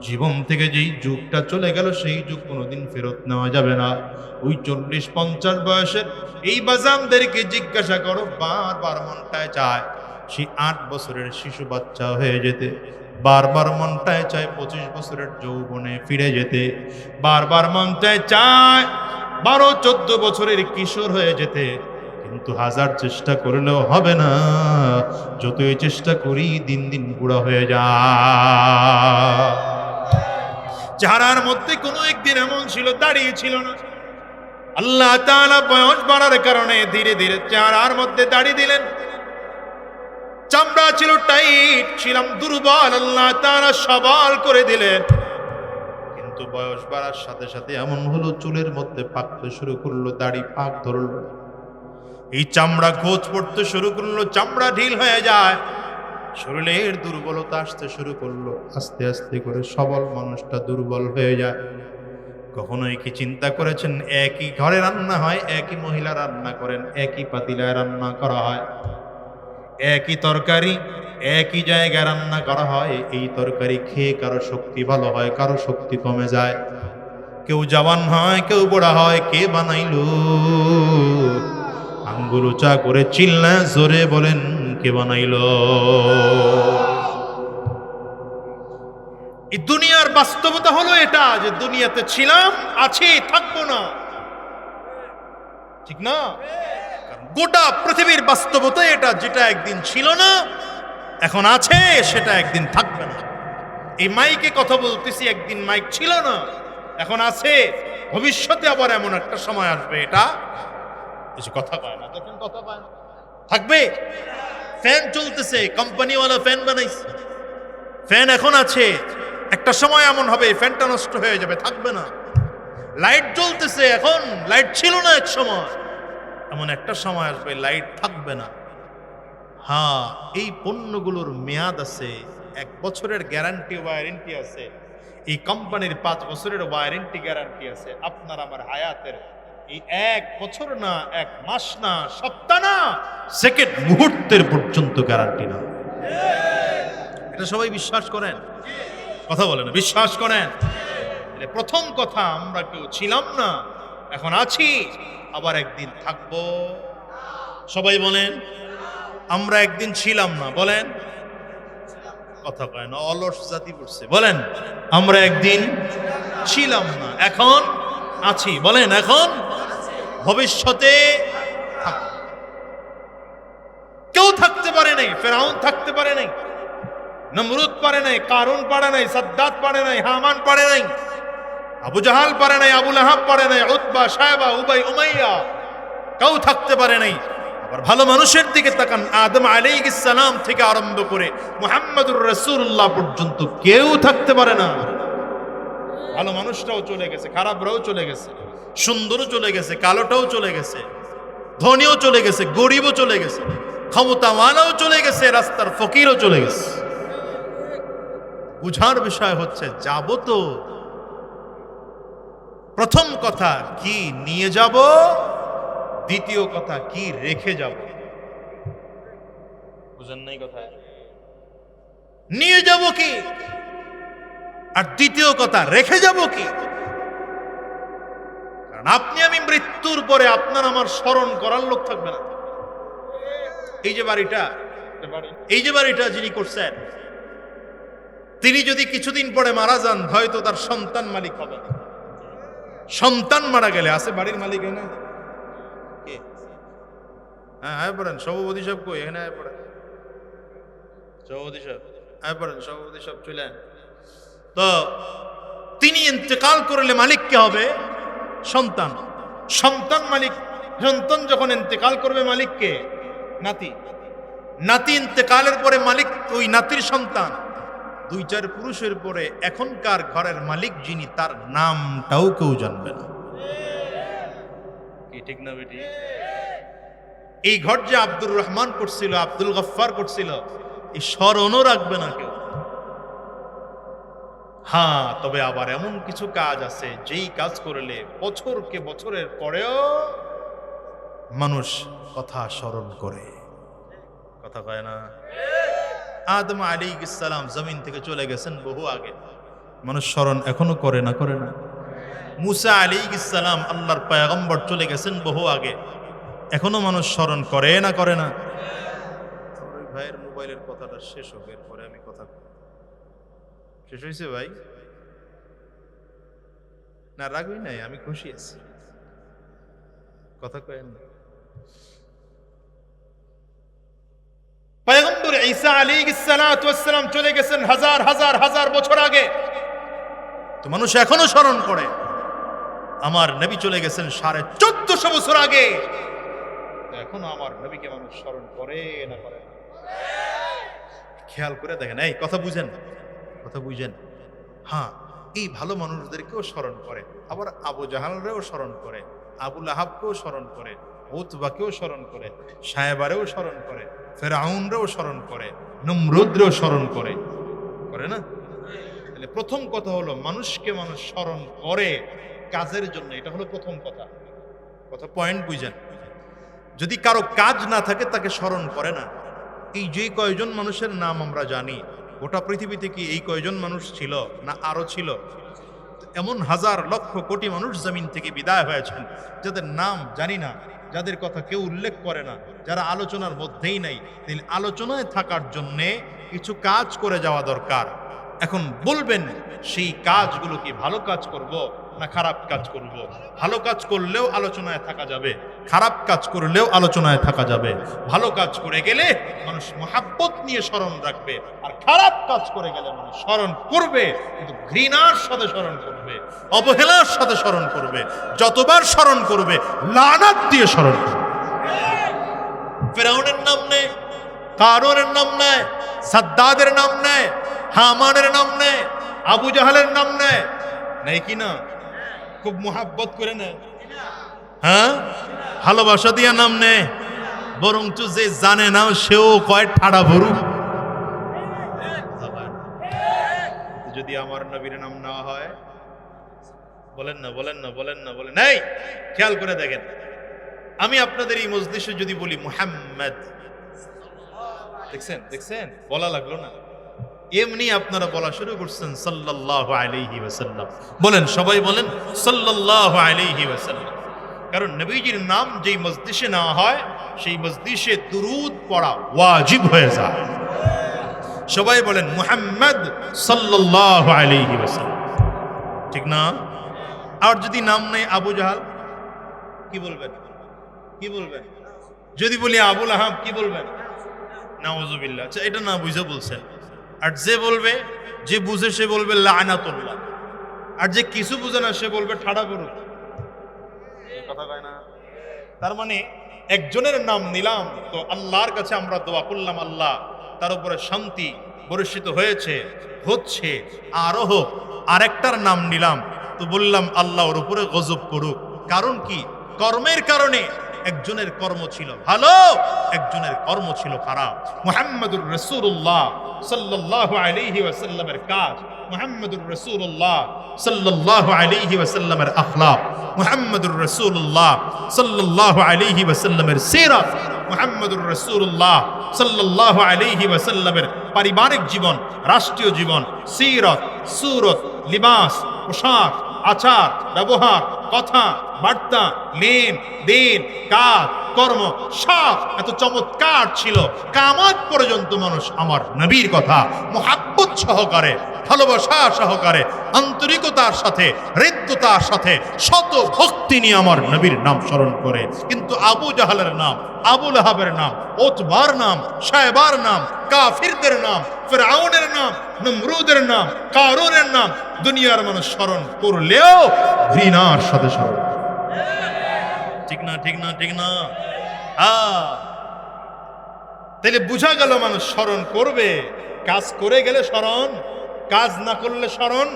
[SPEAKER 1] জীবন থেকে যেই যুগটা চলে গেল সেই যুগ কোনোদিন ফেরত নেওয়া যাবে না। ওই 40-50 বয়সের এই বাজানদেরকে জিজ্ঞাসা করো, বারবার মনটায় চায় সেই 8 বছরের শিশু বাচ্চা হয়ে যেতে, বারবার মনটায় চায় 25 বছরের যৌবনে ফিরে যেতে, বারবার মনটায় চায় 12-14 বছরের কিশোর হয়ে যেতে, কিন্তু হাজার চেষ্টা করলেও হবে না। যতই চেষ্টা করি দিন দিন বুড়া হয়ে যায়। চেহারার মধ্যে কোনো একদিন এমন ছিল দাঁড়িয়ে ছিল না, আল্লাহ তাআলা বয়স বাড়ার কারণে ধীরে ধীরে চেহারার মধ্যে দাড়ি দিলেন। চামড়া ছিল টাইট, ছিলাম দুর্বল, আল্লাহ তাআলা সবল করে দিলেন। কিন্তু বয়স বাড়ার সাথে সাথে এমন হলো চুলের মধ্যে পাকতে শুরু করলো, দাড়ি পাক ধরলো, এই চামড়া খোঁজ পড়তে শুরু করলো, চামড়া ঢিল হয়ে যায়, শরীরের দুর্বলতা আসতে শুরু করলো। আস্তে আস্তে করে সবল মানুষটা দুর্বল হয়ে যায়। কখনোই কি চিন্তা করেছেন একই ঘরে রান্না হয়, একই মহিলা রান্না করেন, একই পাতিলায় রান্না করা হয়, একই তরকারি একই জায়গায় রান্না করা হয়, এই তরকারি খেয়ে কারো শক্তি ভালো হয়, কারো শক্তি কমে যায়, কেউ জওয়ান হয়, কেউ বুড়া হয়। কে বানাইলো? আঙ্গুল উঁচা করে চিল্লা জোরে বলেন, কে বানাইলো? এই দুনিয়ার বাস্তবতা হলো এটা, যে দুনিয়াতে ছিলাম, আছি, থাকবো না, ঠিক না? গোটা পৃথিবীর বাস্তবতা এটা, যেটা একদিন ছিল না এখন আছে, সেটা একদিন থাকবে না। এই মাইকে কথা বলতেছি, একদিন মাইক ছিল না এখন আছে, ভবিষ্যতে আবার এমন একটা সময় আসবে, এটা কিছু কথা কয় না, দেখেন কথা কয় না, থাকবে। ফ্যান চলতেছে, কোম্পানিওয়ালা ফ্যান বানাইছে, ফ্যান এখন আছে, একটা সময় এমন হবে ফ্যানটা নষ্ট হয়ে যাবে, থাকবে না। লাইট জ্বলতেছে, এখন লাইট ছিল না এক সময়, এমন একটা সময় আসবে লাইট থাকবে না। হ্যাঁ, এই পণ্যগুলোর মেয়াদ আছে, 1 বছরের গ্যারান্টি ওয়ারেন্টি আছে, এই কোম্পানির 5 বছরের ওয়ারেন্টি গ্যারান্টি আছে। আপনার আমার হায়াতের এই 1 বছর না, 1 মাস না, সপ্তাহ না, সেকেন্ড, মুহূর্তের পর্যন্ত গ্যারান্টি না। এটা সবাই বিশ্বাস করেন? কথা বলেন, বিশ্বাস করেন? প্রথম কথা, আমরা কেউ ছিলাম না, এখন আছি, আবার একদিন থাকবো। সবাই বলেন, আমরা একদিন ছিলাম না, বলেন, কথা কয় না, অলস জাতি পড়ছে, বলেন, আমরা একদিন ছিলাম না, এখন আছি, বলেন, এখন ভবিষ্যতে থাকবো। কেউ থাকতে পারে নাই, ফেরাউন থাকতে পারে নাই, নমরুদ পারে নাই, কারুন পারে নাই, সাদ্দাত পারে নাই, হামান পারে নাই, আবু জাহাল পারে নাই, আবু লাহাব পারে নাই, উতবা, সায়বা, উবাই, উমাইয়া, কেউ থাকতে পারে নাই। আবার ভালো মানুষের দিকে তাকান, আদম আলাইহিস সালাম থেকে আরম্ভ করে মুহাম্মদুর রাসূলুল্লাহ পর্যন্ত কেউ থাকতে পারে না। ভালো মানুষটাও চলে গেছে, খারাপরাও চলে গেছে, সুন্দরও চলে গেছে, কালোটাও চলে গেছে, ধনীও চলে গেছে, গরিবও চলে গেছে, ক্ষমতাওয়ালাও চলে গেছে, রাস্তার ফকিরও চলে গেছে। বুঝার বিষয় হচ্ছে, যাব তো। প্রথম কথা কি নিয়ে যাব, দ্বিতীয় কথা কি রেখে যাব। বুঝেন নাই কথা? নিয়ে যাব কি, আর দ্বিতীয় কথা রেখে যাব কি। কারণ আপনি আমি মৃত্যুর পরে আপনার আমার স্মরণ করার লোক থাকবে না। এই যে বাড়িটা যিনি করছেন, তিনি যদি কিছুদিন পরে মারা যান, হয়তো তার সন্তান মালিক হবে না। সন্তান মারা গেলে আছে বাড়ির মালিক, হয় না? হ্যাঁ, আয় পড়েন, সভাপতি সাহেব কই? এখানে আয় পড়েন, সভাপতি সাহেব আয় পড়েন, সভাপতি সাহেব চলেন। তো তিনি ইন্তেকাল করলে মালিক কে হবে? সন্তান। সন্তান মালিক, সন্তান যখন ইন্তেকাল করবে মালিক কে? নাতি। নাতি ইন্তেকালের পরে মালিক ওই নাতির সন্তান। 2-4 পুরুষের পরে এখনকার ঘরের মালিক যিনি, তার নামটাও কেউ জানবে না। কি ঠিক না বেটি? এই ঘর যে আব্দুর রহমান করছিল, আব্দুল গফফার করছিল, এই স্মরণও রাখবে না কেউ। হ্যাঁ, তবে আবার এমন কিছু কাজ আছে যেই কাজ করলে বছরকে বছরের পরেও মানুষ কথা স্মরণ করে। কথা কয় না? আদম আলাইহিস সালাম জমিন থেকে চলে গেছেন বহু আগে, মানুষ স্মরণ এখনো করে না? করে না? মুসা আলাইহিস সালাম আল্লাহর পয়গম্বর চলে গেছেন বহু আগে, এখনো মানুষ স্মরণ করে না? করে না? ওই ভাইয়ের মোবাইলের কথাটা শেষ হোক, এরপরে আমি কথা শেষ হয়েছে ভাই? না রাগবি নাই, আমি খুশি আছি, কথা কয়েন না। পয়গম্বর ঈসা আলাইহিস সালাতু ওয়াস সালাম চলে গেছেন হাজার হাজার হাজার বছর আগে, তো মানুষ এখনো স্মরণ করে। আমার নবী চলে গেছেন 1450 বছর আগে, এখনো আমার নবীকে মানুষ স্মরণ করে না? করে না? খেয়াল করে দেখেন, এই কথা বুঝেন, কথা বুঝেন। হ্যাঁ, এই ভালো মানুষদেরকেও স্মরণ করে, আবার আবু জাহালরেও স্মরণ করে, আবু লাহাবকেও স্মরণ করে, উতবাকেও স্মরণ করে, সায়েবারেও স্মরণ করে, ফেরাউনরেও স্মরণ করে, নমরুদরেও স্মরণ করে। করে না? তাহলে প্রথম কথা হলো মানুষকে মানুষ স্মরণ করে কাজের জন্য, এটা হলো প্রথম কথা। কথা পয়েন্ট বুঝেন। যদি কারো কাজ না থাকে তাকে স্মরণ করে না। এই যে কয়জন মানুষের নাম আমরা জানি, গোটা পৃথিবীতে কি এই কয়জন মানুষ ছিল না আরো ছিল? এমন হাজার লক্ষ কোটি মানুষ জমিন থেকে বিদায় হয়েছেন যাদের নাম জানি না, যাদের কথা কেউ উল্লেখ করে না, যারা আলোচনার মধ্যেই নাই। তাহলে আলোচনায় থাকার জন্যে কিছু কাজ করে যাওয়া দরকার। এখন বলবেন সেই কাজগুলো কি ভালো কাজ করব না খারাপ কাজ করব? ভালো কাজ করলেও আলোচনায় থাকা যাবে, খারাপ কাজ করলেও আলোচনায় থাকা যাবে। ভালো কাজ করে গেলে মানুষ মহাব্বত নিয়ে স্মরণ রাখবে, আর খারাপ কাজ করে গেলে মানুষ স্মরণ করবে কিন্তু ঘৃণার সাথে স্মরণ করবে, অবহেলার সাথে স্মরণ করবে। যতবার স্মরণ করবে লানাত দিয়ে স্মরণ করবে। ফেরাউনের নাম নেয়, কারুনের নাম নেয়, সাদ্দাদের নাম নেয়, হামানের নাম নেয়, আবু জাহালের নাম নেয়, নেই কি না? খুব মোহাব্বত করে নেয়, হ্যাঁ, ভালোবাসা দিয়া নাম নেয়। বরঞ্চ যে জানে না সেও কয় ঠাড়া ভরু। যদি আমার নবীর নাম নেওয়া হয়, বলেন না, বলেন না, বলেন না, বলেন এই খেয়াল করে দেখেন, আমি আপনাদের এই মজলিসে যদি বলি মুহাম্মদ, দেখছেন দেখছেন বলা লাগলো না? এমনি আপনারা বলা শুরু করছেন সাল্লাল্লাহু আলাইহি ওয়াসাল্লাম। বলেন, সবাই বলেন সাল্লাল্লাহু আলাইহি ওয়াসাল্লাম। কারণ নবীজির নাম যেই মজলিসে নেওয়া হয় সেই মজলিসে দুরূদ পড়া ওয়াজিব হয়ে যায়। সবাই বলেন মুহাম্মদ সাল্লাল্লাহু আলাইহি ওয়াসাল্লাম, ঠিক না? আর যদি নাম নেই আবু জাহাল, কি বলবেন? কি বলবেন? যদি বলি আবু লাহাব, কি বলবেন? নাউযুবিল্লাহ। আচ্ছা, এটা না বুঝে বলছেন। আর যে বলবে, যে বুঝে সে বলবে লানাতুল্লাহ, আর যে কিছু বুঝে না সে বলবে ঠাড়া গরু। কথা কয় না? তার মানে একজনের নাম নিলাম তো আল্লাহর কাছে আমরা দোয়া করলাম, আল্লাহ তার উপরে শান্তি বর্ষিত হয়েছে, হচ্ছে, আরো হোক। আরেকটার নাম নিলাম তো বললাম আল্লাহ ওর উপরে গজব করুক। কারণ কি? কর্মের কারণে। একজনের কর্ম ছিল ভালো, একজনের কর্ম ছিল খারাপ। মুহাম্মদুর রাসূলুল্লাহ সাল্লাল্লাহু আলাইহি ওয়াসাল্লামের কাজ, মুহাম্মদুর রাসূলুল্লাহ সাল্লাল্লাহু আলাইহি ওয়াসাল্লামের আখলাক, মুহাম্মদুর রাসূলুল্লাহ সাল্লাল্লাহু আলাইহি ওয়াসাল্লামের সিরাত, মুহাম্মদুর রাসূলুল্লাহ সাল্লাল্লাহু আলাইহি ওয়াসাল্লামের পারিবারিক জীবন, রাষ্ট্রীয় জীবন, সিরাত, সুরত, লিবাস, পোশাক, আচার, ব্যবহার, কথা, বার্তা, লেন দেন, কাজ, কর্ম সব এত চমৎকার ছিল। কিয়ামত পর্যন্ত মানুষ আমার নবীর কথা মুহাব্বত সহকারে, ভালোবাসা সহকারে, আন্তরিকতার সাথে, হৃদ্যতার সাথে, শত ভক্তি নিয়ে আমার নবীর নাম স্মরণ করে। কিন্তু আবু জাহালের নাম, আবু লাহাবের নাম, উতবার নাম, সায়েবার নাম, কাফিরদের নাম, ফিরআউনের নাম, নমরুদের নাম, কারুনের নাম দুনিয়ার মানুষ স্মরণ করলেও ঘৃণার সাথে স্মরণ। ঠিক না? ঠিক না? ঠিক না? তাহলে বুঝা গেল মানুষ স্মরণ করবে, কাজ করে গেলে স্মরণ, কাজ না করলে স্মরণ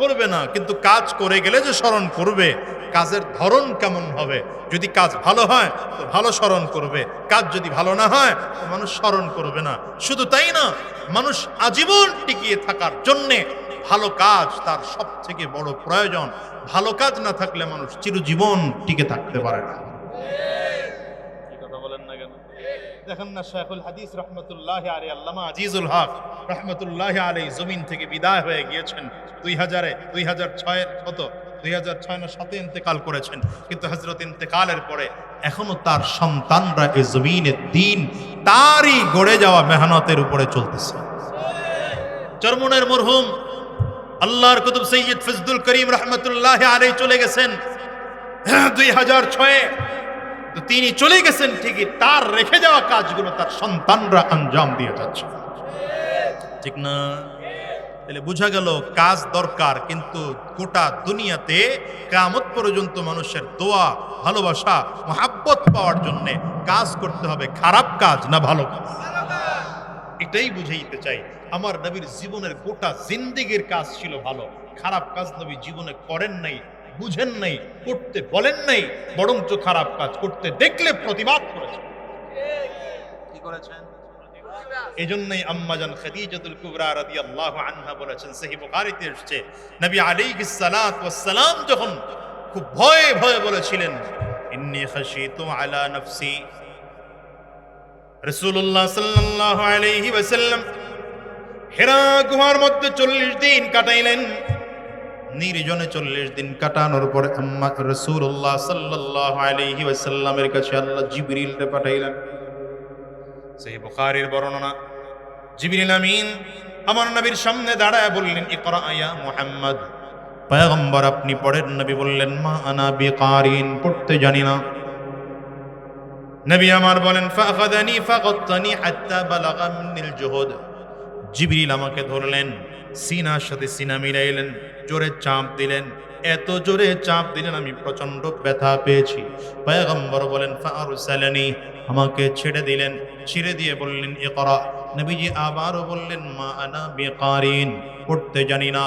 [SPEAKER 1] করবে না। কিন্তু কাজ করে গেলে যে স্মরণ করবে, কাজের ধরন কেমন হবে? যদি কাজ ভালো হয় তো ভালো স্মরণ করবে, কাজ যদি ভালো না হয় তো মানুষ স্মরণ করবে না। শুধু তাই না, মানুষ আজীবন টিকিয়ে থাকার জন্যে ভালো কাজ তার সব থেকে বড় প্রয়োজন। ভালো কাজ না থাকলে মানুষ চিরজীবন টিকে থাকতে পারে না। কি কথা বলেন না কেন? দেখেন না, শাইখুল হাদিস রহমতুল্লাহি আলাইহি আল্লামা আজিজুল হক রহমতুল্লাহি আলাইহি জমিন থেকে বিদায় হয়ে গিয়েছেন 2006 কত 2006 না 7 ইন্তেকাল করেছেন। কিন্তু হযরত ইন্তেকালের পরে এখনো তার সন্তানরা এই জমিনে দ্বীন তারই গড়ে যাওয়া মেহনতের উপরে চলতেছে। চরমনের মরহুম আল্লাহর কুতুব সৈয়দ ফজলুল করিম রহমতুল্লাহি আলাইহি চলে গেছেন 2006। তো তিনি চলে গেছেন ঠিকই, তার রেখে যাওয়া কাজগুলো তার সন্তানরা আঞ্জাম দিয়ে যাচ্ছে, ঠিক না? তাহলে বোঝা গেল কাজ দরকার, কিন্তু গোটা দুনিয়াতে কিয়ামত পর্যন্ত মানুষের দোয়া, ভালোবাসা, মহাব্বত পাওয়ার জন্য কাজ করতে হবে। খারাপ কাজ না ভালো কাজ, এটাই বুঝাইতে চাই। আমার নবীর জীবনের গোটা জিন্দেগির কাজ ছিল ভালো। খারাপ কাজ নবী জীবনে করেন নাই, বুঝেন নাই, করতে বলেন নাই, বরঞ্চ খারাপ কাজ করতে দেখলে প্রতিবাদ করেছেন। কি করেছেন? এজন্যই আম্মাজান খাদিজাতুল কুবরা রাদিয়াল্লাহু আনহা বলেছেন, সহিহ বুখারীতে এসেছে, নবী আলাইহিস সালাতু ওয়াস সালাম যখন খুব ভয়ে ভয়ে বলেছিলেন, ইন্নী খাশিতু আলা নাফসি, রাসূলুল্লাহ সাল্লাল্লাহু আলাইহি ওয়াসাল্লাম হিরা গুহার মধ্যে 40 দিন কাটাইলেন। নির্জনে 40 দিন কাটানোর পরে আম্মা রাসূলুল্লাহ সাল্লাল্লাহু আলাইহি ওয়াসাল্লামের কাছে আল্লাহ জিবরিলকে পাঠাইলেন। সহিহ বুখারীর বর্ণনা, জিবরিল আমিন আমার নবীর সামনে দাঁড়ায় বললেন, ইকরা ইয়া মুহাম্মদ, পয়গম্বর আপনি পড়েন। নবী বললেন, মা আনা বিকারিন, পড়তে জানি না। নবী আমার বলেন, ফাখাযানি ফাগাত্তানি হাত্তা বালাগা মিনিল জুহুদ, জিবরিল আমাকে ধরলেন, সিনার সাথে সিনা মিলাইলেন, জোরে চাপ দিলেন, এত জোরে চাপ দিলেন আমি প্রচন্ড ব্যথা পেয়েছি। পয়গম্বর বলেন, ফাআরসালানি, আমাকে ছেড়ে দিলেন, ছেড়ে দিয়ে বললেন, ইকরা। নবীজি আবারও বললেন, মা আনা বিকারিন, পড়তে জানি না।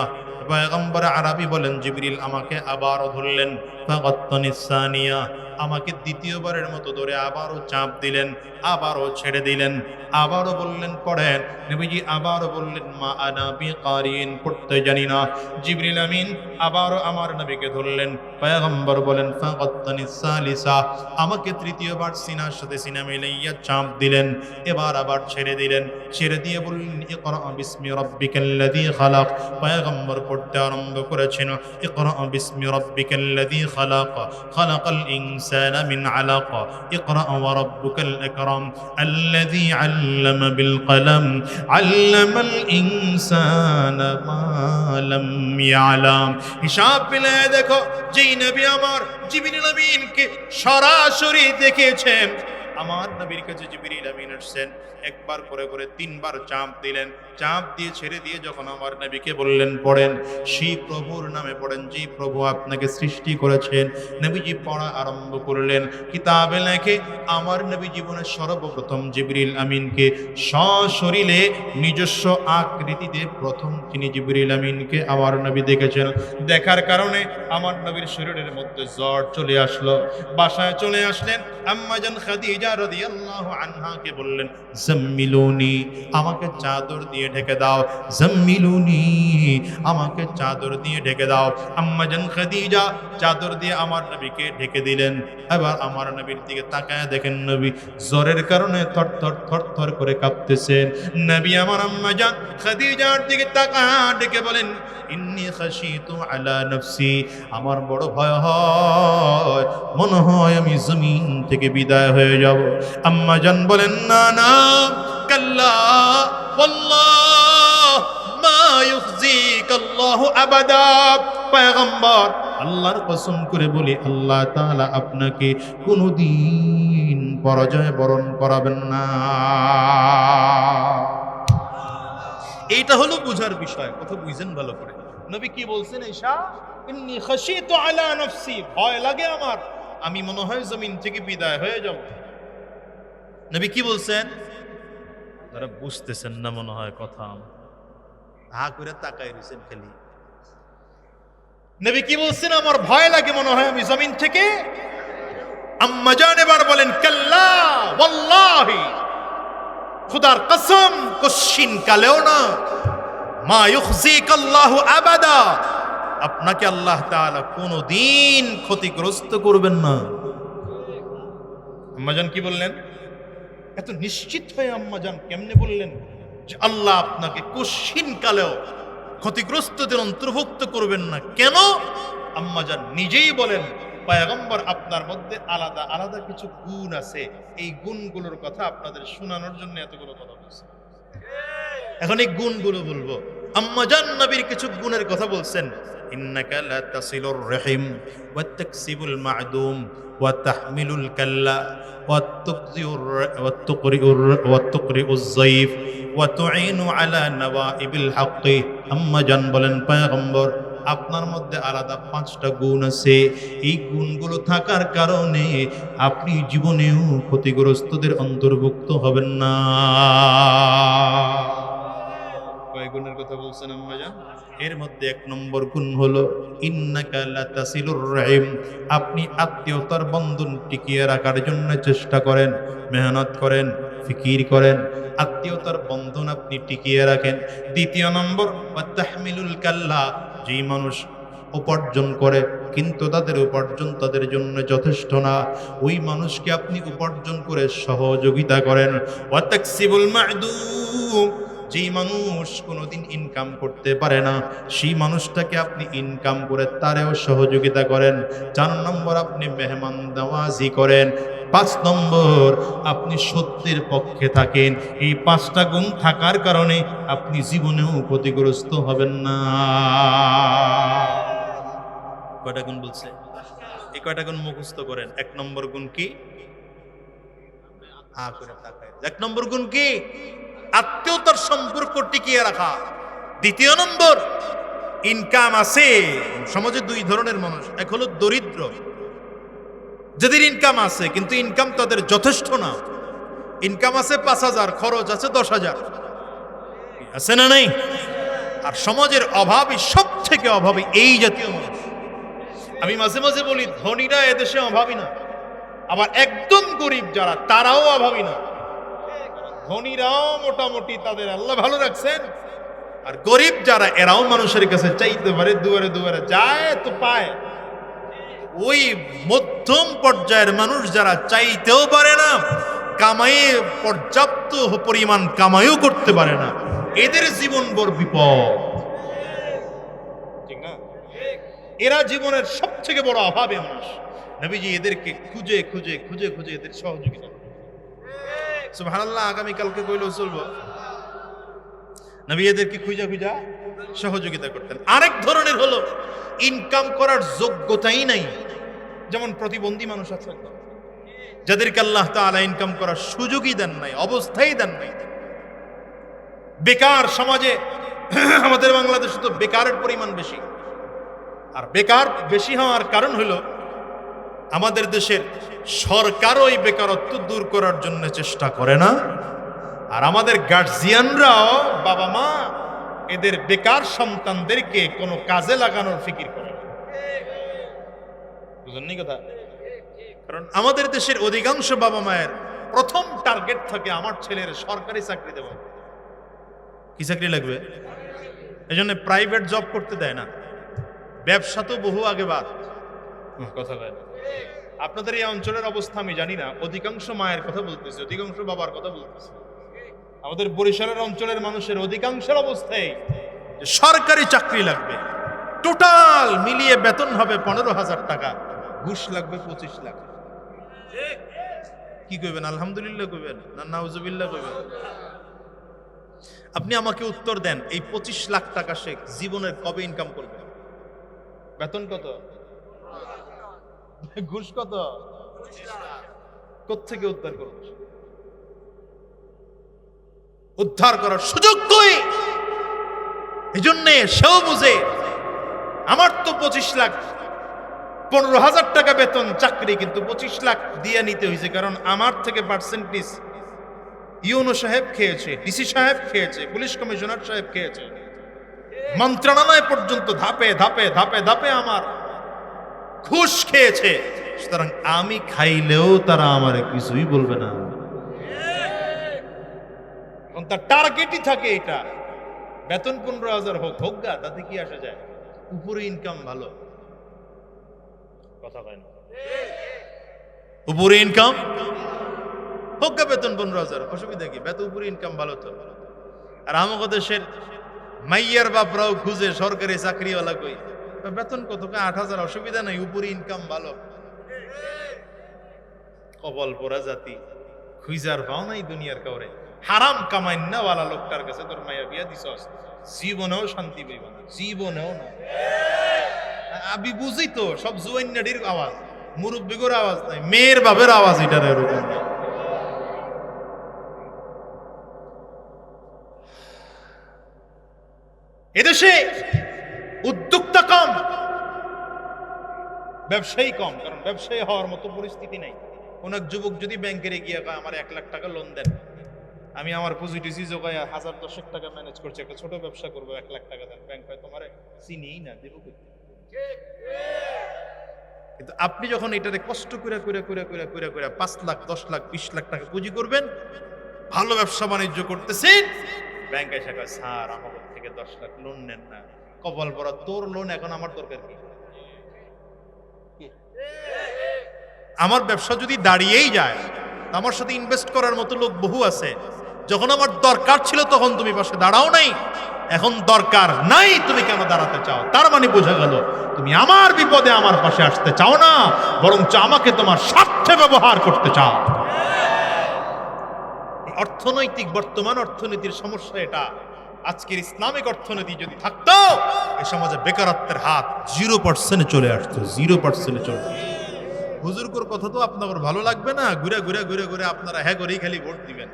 [SPEAKER 1] পয়গম্বর আরবি বলেন, জিবরিল আমাকে আবারও ধরলেন, ফাগাত্তানি সানিয়া, আমাকে দ্বিতীয়বারের মতো ধরে আবারও চাপ দিলেন, আবারও ছেড়ে দিলেন, আবারও বললেন পড়েন। নবীজি আবারও বললেন, মা আনা বিকারিন, পড়তে জানি না। জিবরিল আমিন আবারও আমার নবীকে ধরলেন। পয়গম্বর বলেন, ফাগাত্তানি সালিসা, আমাকে তৃতীয়বার সিনার সাথে সিনা মিলাইয়া চাপ দিলেন, এবার আবার ছেড়ে দিলেন, ছেড়ে দিয়ে বললেন, ইকরা বিসমি রাব্বিকাল্লাযী খালাক। পয়গম্বর পড়তে আরম্ভ করেছেন, ইকরা বিসমি রাব্বিকাল্লাযী খালাক, খালাকাল ইনসানা মিন আলাক, ইকরা ওয়া রাব্বুকাল আকরাম আল্লাযী আল্লামা বিল কলম আল্লামাল ইনসানা মা লাম ইয়ালাম। হিসাব মিলায়ে দেখো, যেই নবী আমার জিবরিল আমিনকে সরাসরি দেখেছেন, আমার নবীর কাছে জিবরিল আমিন আসছেন, একবার করে করে 3 বার চাপ দিলেন, চাপ দিয়ে ছেড়ে দিয়ে যখন আমার নবীকে বললেন পড়েন, সেই প্রভুর নামে পড়েন, যে প্রভু আপনাকে সৃষ্টি করেছেন। নবীজি পড়া আরম্ভ করলেন। কিতাবে লেখে, আমার নবী জীবনের সর্বপ্রথম জিবরিল আমিনকে সশরীরে নিজস্ব আকৃতিতে প্রথম তিনি জিবরিল আমিনকে আমার নবী দেখেছেন। দেখার কারণে আমার নবীর শরীরের মধ্যে জ্বর চলে আসলো। বাসায় চলে আসলেন, আম্মাজান খাদিজা রাদিয়াল্লাহু আনহাকে বললেন, জাম্মিলুনি, আমাকে চাদর দিয়ে ঢেকে দাও, জাম্মিলুনি, আমাকে চাদর দিয়ে ঢেকে দাও। আম্মাজান খাদিজা চাদর দিয়ে আমার নবীকে ঢেকে দিলেন। এবার আমার নবীর দিকে তাকায় দেখেন, নবী জ্বরের কারণে থরথর থরথর করে কাঁপতেছেন। নবী আমার আম্মাজান খাদিজার দিকে তাকায় ডেকে বলেন, ইন্নী খাশিতু আলা নাফসি, আমার বড় ভয় হয়, মনে হয় আমি জমিন থেকে বিদায় হয়ে যাব। আম্মাজান বলেন, না না, কাল্লা ওয়াল্লাহ মা ইউখজিকাল্লাহু আবাদা। পয়গম্বর, আল্লাহর কসম করে বলি, আল্লাহ তাআলা আপনাকে কোনোদিন পরাজয় বরণ করাবেন না। এইটা হলো বুঝার বিষয়, কথা বুঝেন ভালো করে। নবী কি বলছেন? ঈশা, ইন্নী খাশিতু আলা নাফসি, ভয় লাগে আমার, আমি মনে হয় জমিন থেকে বিদায় হয়ে যাব। নবী কি বলছেন? যারা বুঝতেছেন না মনে হয় কথা, হা করে তাকাই রয়েছেন খালি। নবী কি বলছেন? আমার ভয় লাগে, মনে হয় আমি জমিন থেকে। আম্মা জান এবার বলেন, কাল্লা ওয়াল্লাহি, খুদার কসম, কশিন কালেও না,
[SPEAKER 2] মা ইউখজিকাল্লাহু আবাদা, আপনাকে আল্লাহ তাআলা কোনোদিন ক্ষতিগ্রস্ত করবেন না। আম্মাজান কি বললেন? এত নিশ্চিত হয়ে আম্মাজান কেমনে বললেন যে আল্লাহ আপনাকে কোশ্চিন কালেও ক্ষতিগ্রস্তদের অন্তর্ভুক্ত করবেন না? কেন? আম্মাজান নিজেই বলেন, পয়গম্বর আপনার মধ্যে আলাদা আলাদা কিছু গুণ আছে, এই গুণগুলোর কথা আপনাদের শোনানোর জন্য এতগুলো কথা বলছে। এখন এই গুণগুলো বলবো। আম্মাজান নবীর কিছু গুণের কথা বলছেন। ইন্নাকা লা তাসিলুর রহিম ওয়া তাকসিবুল মা'দুম ওয়া তাহমিলুল কাল্লা ওয়া তুকরিউজ যায়ফ ওয়া তুঈনু আলা নওয়াইবিল হক। আম্মাজান বলেন, পয়গম্বর আপনার মধ্যে আলাদা 5টা গুণ আছে, এই গুণগুলো থাকার কারণে আপনি জীবনেও ক্ষতিগ্রস্তদের অন্তর্ভুক্ত হবেন না। কয় গুণের কথা বলছেন আম্মাজান? এর মধ্যে 1 নম্বর গুণ হলো ইন্নাকা লাতাসিলুর রহিম, আপনি আত্মীয়তার বন্ধন টিকিয়ে রাখার জন্য চেষ্টা করেন, মেহনত করেন, ফিকির করেন, আত্মীয়তার বন্ধন আপনি টিকিয়ে রাখেন। 2 নম্বর ওয়া তাহমিলুল কাল্লা, যেই মানুষ উপার্জন করে কিন্তু তাদের উপার্জন তাদের জন্য যথেষ্ট না, ওই মানুষকে আপনি উপার্জন করে সহযোগিতা করেন। ওয়া তাকসিবুল মা'দুম, যেই মানুষ কোনোদিন ইনকাম করতে পারে না সেই মানুষটাকে আপনি ইনকাম করে তারেও সহযোগিতা করেন। 4 নম্বর আপনি মেহমান নওয়াজি করেন। 5 নম্বর আপনি সত্যের পক্ষে থাকেন। এই 5টা গুণ থাকার কারণে আপনি জীবনেও ক্ষতিগ্রস্ত হবেন না। কয়টা গুণ বলছে? এই কয়টা গুণ মুখস্থ করেন। 1 নম্বর গুণ কি? 1 নম্বর গুণ কি? আত্মীয়তার সম্পর্ক টিকিয়ে রাখা। 2 নম্বর, ইনকাম আছে। সমাজে 2 ধরনের মানুষ, এক হলো দরিদ্র, যাদের ইনকাম আছে কিন্তু ইনকাম তাদের যথেষ্ট না। ইনকাম আছে 5,000, খরচ আছে 10,000, আছে না নাই? আর সমাজের অভাবী, সব থেকে অভাবী এই জাতীয় মানুষ। আমি মাঝে মাঝে বলি, ধনীরা এদেশে অভাবী না, আবার একদম গরিব যারা তারাও অভাবী না। ধনীরাও মোটামুটি তাদের আল্লাহ ভালো রাখছেন, আর গরিব যারা এরাও মানুষের কাছে চাইতে পারে, দুয়ারে দুয়ারে যায় তো পায়। ওই মধ্যম পর্যায়ের মানুষ যারা চাইতেও পারে না, কামাই পর্যাপ্ত পরিমাণ কামাইও করতে পারে না, এদের জীবন বড় বিপদ, ঠিক না? এরা জীবনের সব থেকে বড় অভাবে মানুষ। নবীজি এদেরকে খুঁজে খুঁজে খুঁজে খুঁজে এদের সহযোগিতা। সুবহানাল্লাহ, আগামী কালকে কইলেও চলবো। নবী এদেরকে খুঁজা খুঁজা সহযোগিতা করতেন। আরেক ধরনের হলো ইনকাম করার যোগ্যতাই নাই, যেমন প্রতিবন্ধী মানুষ আছে যাদেরকে আল্লাহ তাআলা ইনকাম করার সুযোগই দেন নাই, অবস্থাই দেন নাই। বেকার সমাজে আমাদের বাংলাদেশে তো বেকারের পরিমাণ বেশি, আর বেকার বেশি হওয়ার কারণ হলো আমাদের দেশের সরকার ওই বেকারত্ব দূর করার জন্য চেষ্টা করে না, আর আমাদের গার্জিয়ানরাও, বাবা মা এদের বেকার সন্তানদেরকে কোনো কাজে লাগানোর ফিকির করে না। বুঝেননি কথা? কারণ আমাদের দেশের অধিকাংশ বাবা মায়ের প্রথম টার্গেট থাকে আমার ছেলের সরকারি চাকরি দেব। কি চাকরি লাগবে? এই জন্য প্রাইভেট জব করতে দেয় না, ব্যবসা তো বহু আগে বাদ। কথা বলে আপনাদের এই অঞ্চলের অবস্থা আমি জানি না, অধিকাংশ মায়ের কথা বলতেছে, অধিকাংশ বাবার কথা বলতেছে। আমাদের বরিশালের অঞ্চলের মানুষের অধিকাংশের অবস্থায় সরকারি চাকরি লাগবে, টোটাল মিলিয়ে বেতন হবে 15,000 টাকা, ঘুষ লাগবে 25 লাখ। কি কইবেন? আলহামদুলিল্লাহ কইবেন না নাউজুবিল্লাহ কইবেন? আপনি আমাকে উত্তর দেন, এই 25 লাখ টাকা সে জীবনের কবে ইনকাম করবে? বেতন কত? ঘুষ কত? কোত্থেকে উদ্ধার করবে? উদ্ধার করার সুযোগ কই? এই জন্যে সেও বুঝে আমার তো 25 লাখ 15,000 টাকা বেতন চাকরি, কিন্তু 25 লাখ দিয়ে নিতে হয়েছে, কারণ আমার থেকে পার্সেন্টেজ ইউনো সাহেব খেয়েছে, ডিসি সাহেব খেয়েছে, পুলিশ কমিশনার সাহেব খেয়েছে, মন্ত্রণালয় পর্যন্ত ধাপে ধাপে ধাপে ধাপে আমার ঘুষ খেয়েছে। সুতরাং আমি খাইলেও তারা আমার কিছুই বলবে না। তার টার্গেটই থাকে এটা,
[SPEAKER 1] বেতন 15,000 হোক হোক গা, তাতে কি আসা যায়? উপরে ইনকাম ভালো, কথা কয় না, উপরে ইনকাম হোক গা, বেতন 15,000, অসুবিধা কি? বেতন উপরে ইনকাম ভালো তো। আর আমাকে দেশের মাইয়ার বাপরাও খুঁজে সরকারি চাকরিওয়ালা কই, বেতন কত? 8,000, অসুবিধা নাই, উপরে ইনকাম ভালো। কপাল পোড়া জাতি, খুইজার পাও নাই দুনিয়ার কাউরে। হারাম কামাই না ওয়ালা লোকটার কাছে তোর মাইয়া বিয়া দিছস, জীবনেও শান্তি পাইব না, জীবনেও না। আমি বুঝি তো, সব জুয়ান্নাডির আওয়াজ, মুরব্বিগোর আওয়াজ নাই, মেয়ের বাপের আওয়াজ এটার এরকম। এদেশে উদ্যোক্তা কম, ব্যবসায়ী কম, কারণ ব্যবসায়ী হওয়ার মতো পরিস্থিতি নাই। কোন এক যুবক যদি ব্যাংকে গিয়ে কয় আমার 1 লাখ টাকা লোন দেন, আমি আমার পুঁজি টুজি জোগায় 1000-10 টাকা ম্যানেজ করছি, একটা ছোট ব্যবসা করবো, 1 লাখ টাকা দেন, ব্যাংক হয় তোমার চিনিই না, দেব কই? কিন্তু আপনি যখন এটারে কষ্ট করে 5 লাখ 10 লাখ 20 লাখ টাকা পুঁজি করবেন, ভালো ব্যবসা বাণিজ্য করতেছেন, ব্যাংক এসে কয় স্যার আমাদের থেকে 10 লাখ লোন নেন না। কপাল পড়া তোর লোন, এখন আমার দরকার কি? আমার ব্যবসা যদি দাঁড়িয়েই যায়, আমার সাথে ইনভেস্ট করার মতো লোক বহু আছে। যখন আমার দরকার ছিল তখন তুমি পাশে দাঁড়াও নাই, এখন দরকার নাই তুমি কেন দাঁড়াতে চাও? তার মানে বোঝা গেল তুমি আমার বিপদে আমার পাশে আসতে চাও না, বরং আমাকে তোমার স্বার্থে ব্যবহার করতে চাও। অর্থনৈতিক বর্তমান অর্থনীতির সমস্যা এটা। আজকের ইসলামিক অর্থনীতি যদি থাকতো, এই সমাজে বেকারত্বের হাত 0% চলে আসতো, 0% চলে আসতো। হুজুরকুর কথা তো আপনাদের ভালো লাগবে না, ঘুরে আপনারা হ্যাঁ করেই খালি ভোট দিবেন।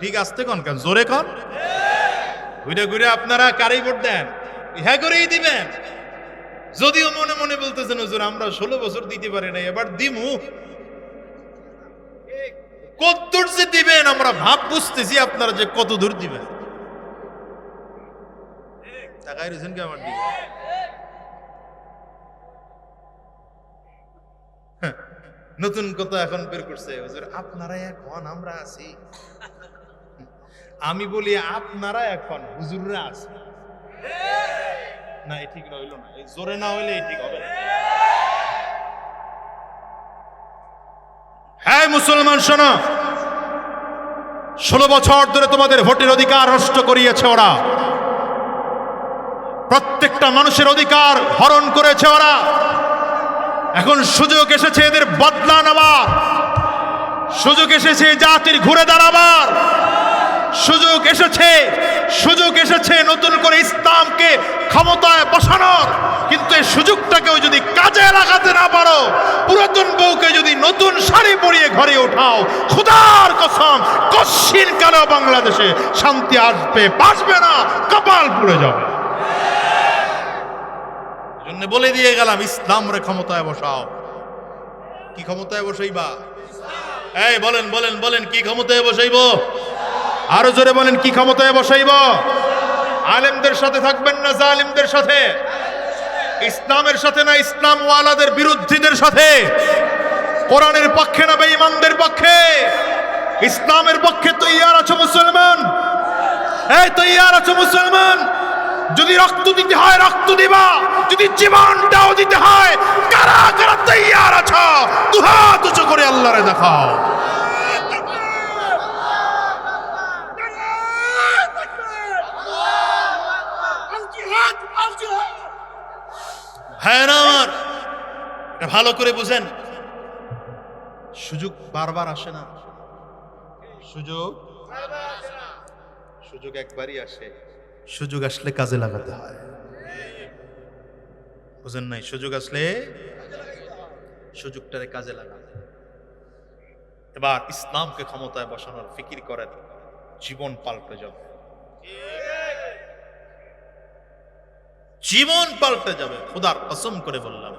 [SPEAKER 1] ঠিক আসতে কন, কেন জোরে কন, ঘুরে আপনারা কারেই ভোট দেন, হ্যাঁ করেই দিবেন। যদিও মনে মনে বলতেছেন হুজুর আমরা 16 বছর দিতে পারি না, এবার দিমু। কত দূর যে দিবেন আমরা ভাব বুঝতেছি আপনারা যে কত দূর দিবেন। তাকাই রয়েছেন কি আমার দিকে? নতুন কথা এখন বের করছে হুজুর আপনারা এখন, আমরা আছি। আমি বলি আপনারা এখন, হুজুররা আছে না। এই ঠিক হইল না, এই জোরে না হইলে এই ঠিক হবে না। হ্যাঁ মুসলমান শোনো, 16 বছর ধরে তোমাদের ভোটের অধিকার নষ্ট করিয়েছে ওরা, প্রত্যেকটা মানুষের অধিকার হরণ করেছে ওরা। এখন সুযোগ এসেছে এদের বদলা নেওয়ার, সুযোগ এসেছে জাতির ঘুরে দাঁড়াবার, সুযোগ এসেছে নতুন করে ইসলামকে ক্ষমতায় বসানোর। কিন্তু এই সুযোগটাকেও যদি কাজে লাগাতে না পারো, পুরাতন বউকে যদি নতুন শাড়ি পরিয়ে ঘরে ওঠাও, খোদার কসম কশিন কালো বাংলাদেশে শান্তি আসবে, বাঁচবে না, কপাল পুড়ে যাবে। জন্য বলে দিয়ে গেলাম ইসলামরে ক্ষমতায় বসাও। কি ক্ষমতায় বসাইবা? এই বলেন কি ক্ষমতায় বসাইব? আরো জোরে বলেন, কি ক্ষমতায় বসাইব? আলেমদের সাথে থাকবেন না জালিমদের সাথে? ইসলামের সাথে না ইসলাম ওয়ালাদের বিরুদ্ধীদের সাথে? কোরআনের পক্ষে না বেঈমানদের পক্ষে? ইসলামের পক্ষে তৈয়ার আছো মুসলমান? এই তৈয়ার আছো মুসলমান? যদি রক্ত দিতে হয় রক্ত দিবা, যদি জীবনটাও দিতে হয়, কারা কারা তৈয়ার আছো? দুহাত উঁচু করে আল্লাহরে দেখাও। হ্যাঁ না আমার, এটা ভালো করে বুঝেন। সুযোগ বারবার আসে না, সুযোগ একবারই আসে। সুযোগ আসলে কাজে লাগাতে হয়, বুঝেন নাই? সুযোগ আসলে সুযোগটারে কাজে লাগাতে। এবার ইসলামকে ক্ষমতায় বসানোর ফিকির করেন, জীবন পাল্টে যাবে, জীবন পাল্টে যাবে। খোদার কসম করে বললাম।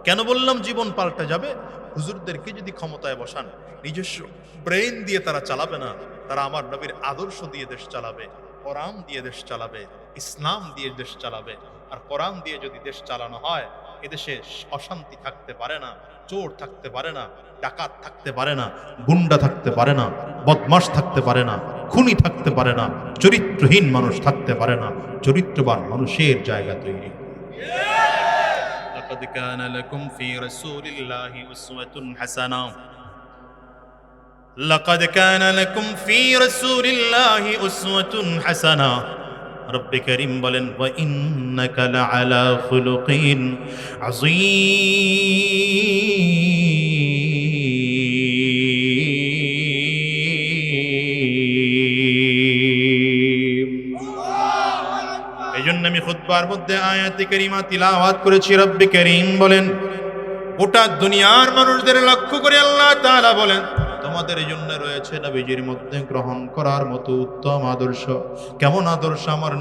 [SPEAKER 1] কেন বললাম জীবন পাল্টে যাবে? হুজুরদেরকে যদি ক্ষমতায় বসান, নিজস্ব ব্রেন দিয়ে তারা চালাবে না, তারা আমার নবীর আদর্শ দিয়ে দেশ চালাবে, কোরআন দিয়ে দেশ চালাবে, ইসলাম দিয়ে দেশ চালাবে। আর কোরআন দিয়ে যদি দেশ চালানো হয়, এদেশে অশান্তি থাকতে পারে না, চোর থাকতে পারে না, ডাকাত থাকতে পারে না, গুন্ডা থাকতে পারে না, বদমাশ থাকতে পারে না, খুনি থাকতে পারে না, চরিত্রহীন মানুষ থাকতে পারে না। চরিত্রবান মানুষের জায়গা তৈরি। লাকাদ কানা লাকুম ফি রাসূলিল্লাহি উসওয়াতুন হাসানাহ। লাকাদ কানা লাকুম ফি রাসূলিল্লাহি উসওয়াতুন হাসানাহ। রব্বে করিম বলেন, ওয়া ইন্নাকা লাআলা খুলুকিন আযীম। এইজন্য আমি খুতবার মধ্যে আয়াতে কারিমা তিলাওয়াত করেছি। রব্বে করিম বলেন, গোটা দুনিয়ার মানুষদের লক্ষ্য করে আল্লাহ তাআলা বলেন, তোমাদের জন্য রয়েছে নবীজির মধ্যে গ্রহণ করার মতো উত্তম আদর্শ। কেমন আদর্শ? আমার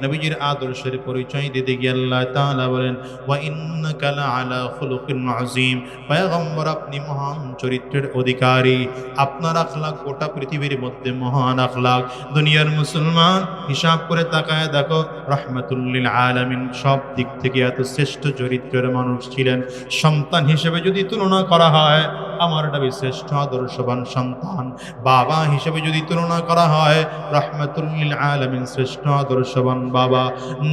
[SPEAKER 1] নবীজির আদর্শের পরিচয় দিতে গিয়ে আল্লাহ তাআলা বলেন, ওয়া ইন্নাকা লাআলা খুলুকিন আযীম। পয়গম্বর, আপনি মহান চরিত্রের অধিকারী। আপনার আখলাক গোটা পৃথিবীর মধ্যে মহান আখলাক। দুনিয়ার মুসলমান হিসাব করে তাকায় দেখো, রাহমাতুল লিল আলামিন সব দিক থেকে এত শ্রেষ্ঠ চরিত্রের মানুষ ছিলেন। সন্তান হিসেবে যদি তুলনা করা হয়, আমার নবী শ্রেষ্ঠ আদর্শবান সন্তান। বাবা হিসেবে যদি তুলনা করা হয়, রাহমাতুল লিল আলামিন শ্রেষ্ঠ আদর্শবান বাবা।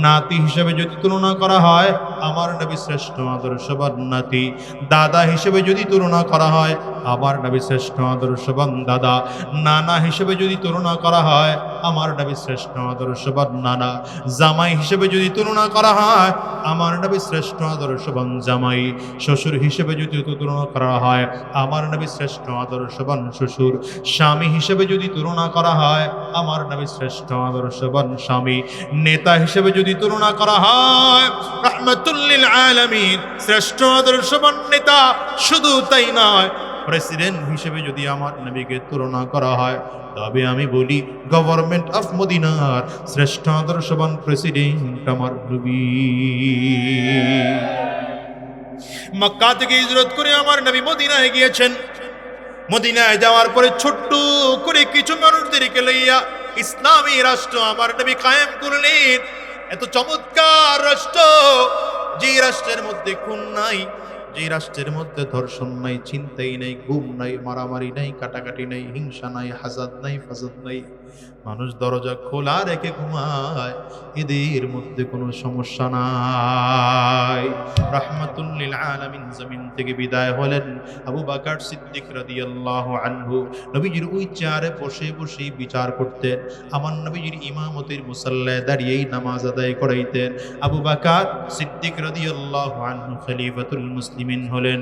[SPEAKER 1] নাতি হিসেবে যদি তুলনা করা হয়, আমার নবী শ্রেষ্ঠ আদর্শবান নাতি। দাদা হিসেবে যদি তুলনা করা হয়, আমার নবী শ্রেষ্ঠ আদর্শবান দাদা। নানা হিসেবে যদি তুলনা করা হয়, আমার নবী শ্রেষ্ঠ আদর্শবান নানা। জামাই হিসেবে যদি তুলনা করা হয়, আমার নবী শ্রেষ্ঠ আদর্শবান জামাই। শ্বশুর হিসেবে যদি তুলনা করা হয়, আমার নবী শ্রেষ্ঠ আদর্শবান শ্বশুর। স্বামী হিসেবে যদি তুলনা করা হয়, আমার নবী শ্রেষ্ঠ আদর্শবান স্বামী। নেতা হিসেবে যদি তুলনা করা হয়, রাহমাতুল লিল আলামিন শ্রেষ্ঠ আদর্শবান নেতা। শুধু তাই নয়, প্রেসিডেন্ট হিসেবে যদি আমার নবীকে তুলনা করা হয়, তবে আমি বলি গভর্নমেন্ট অফ মদিনার শ্রেষ্ঠ আদর্শবান প্রেসিডেন্ট আমার নবী। মক্কা থেকে হিজরত করে আমার নবী মদিনায় গিয়েছেন। মদিনায় যাওয়ার পরে ছোট্ট করে কিছু মানুষদেরকে লইয়া ইসলামী রাষ্ট্র আমার নবী কায়েম করলেন। এত চমৎকার রাষ্ট্র, যে রাষ্ট্রের মধ্যে খুন নাই, যে রাষ্ট্রের মধ্যে ধর্ষণ নাই, চিন্তাই নাই, গুম নাই, মারামারি নাই, কাটাকাটি নাই, হিংসা নাই, হাসাদ নাই, ফাসাদ নাই। মানুষ দরজা খোলা রেখে ঘুমায়, এদের মধ্যে কোনো সমস্যা নাই। রাহমাতুল লিল আলামিন জমিন থেকে বিদায় হলেন। আবু বকর সিদ্দিক রাদিয়াল্লাহু আনহু নবীজির ওই চেয়ারে বসে বসে বিচার করতেন। আমার নবীজির ইমামতির মুসাল্লায় দাঁড়িয়েই নামাজ আদায় করাইতেন। আবু বকর সিদ্দিক রাদিয়াল্লাহু আনহু খলিফাতুল মুসলিমিন হলেন,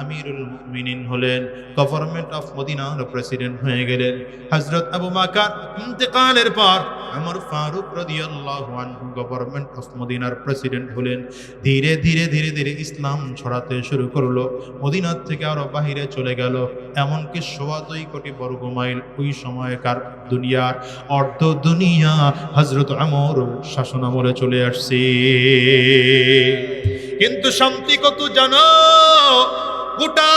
[SPEAKER 1] আমিরুল মুমিনিন হলেন, গভর্নমেন্ট অফ মদিনার প্রেসিডেন্ট হয়ে গেলেন। হযরত আবু বকর ইন্তেকালের পর ওমর ফারুক রাদিয়াল্লাহু আনহু গভর্নমেন্ট অফ মদিনার প্রেসিডেন্ট হলেন। ধীরে ধীরে ধীরে ধীরে ইসলাম ছড়াতে শুরু করলো। মদিনার থেকে আরো বাহিরে চলে গেল। এমনকি 2.25 কোটি বর্গ মাইল ওই সময়কার দুনিয়ার অর্ধ দুনিয়া হযরত ওমর শাসনামলে চলে আসছে। কিন্তু শান্তি কত জানো? গোটা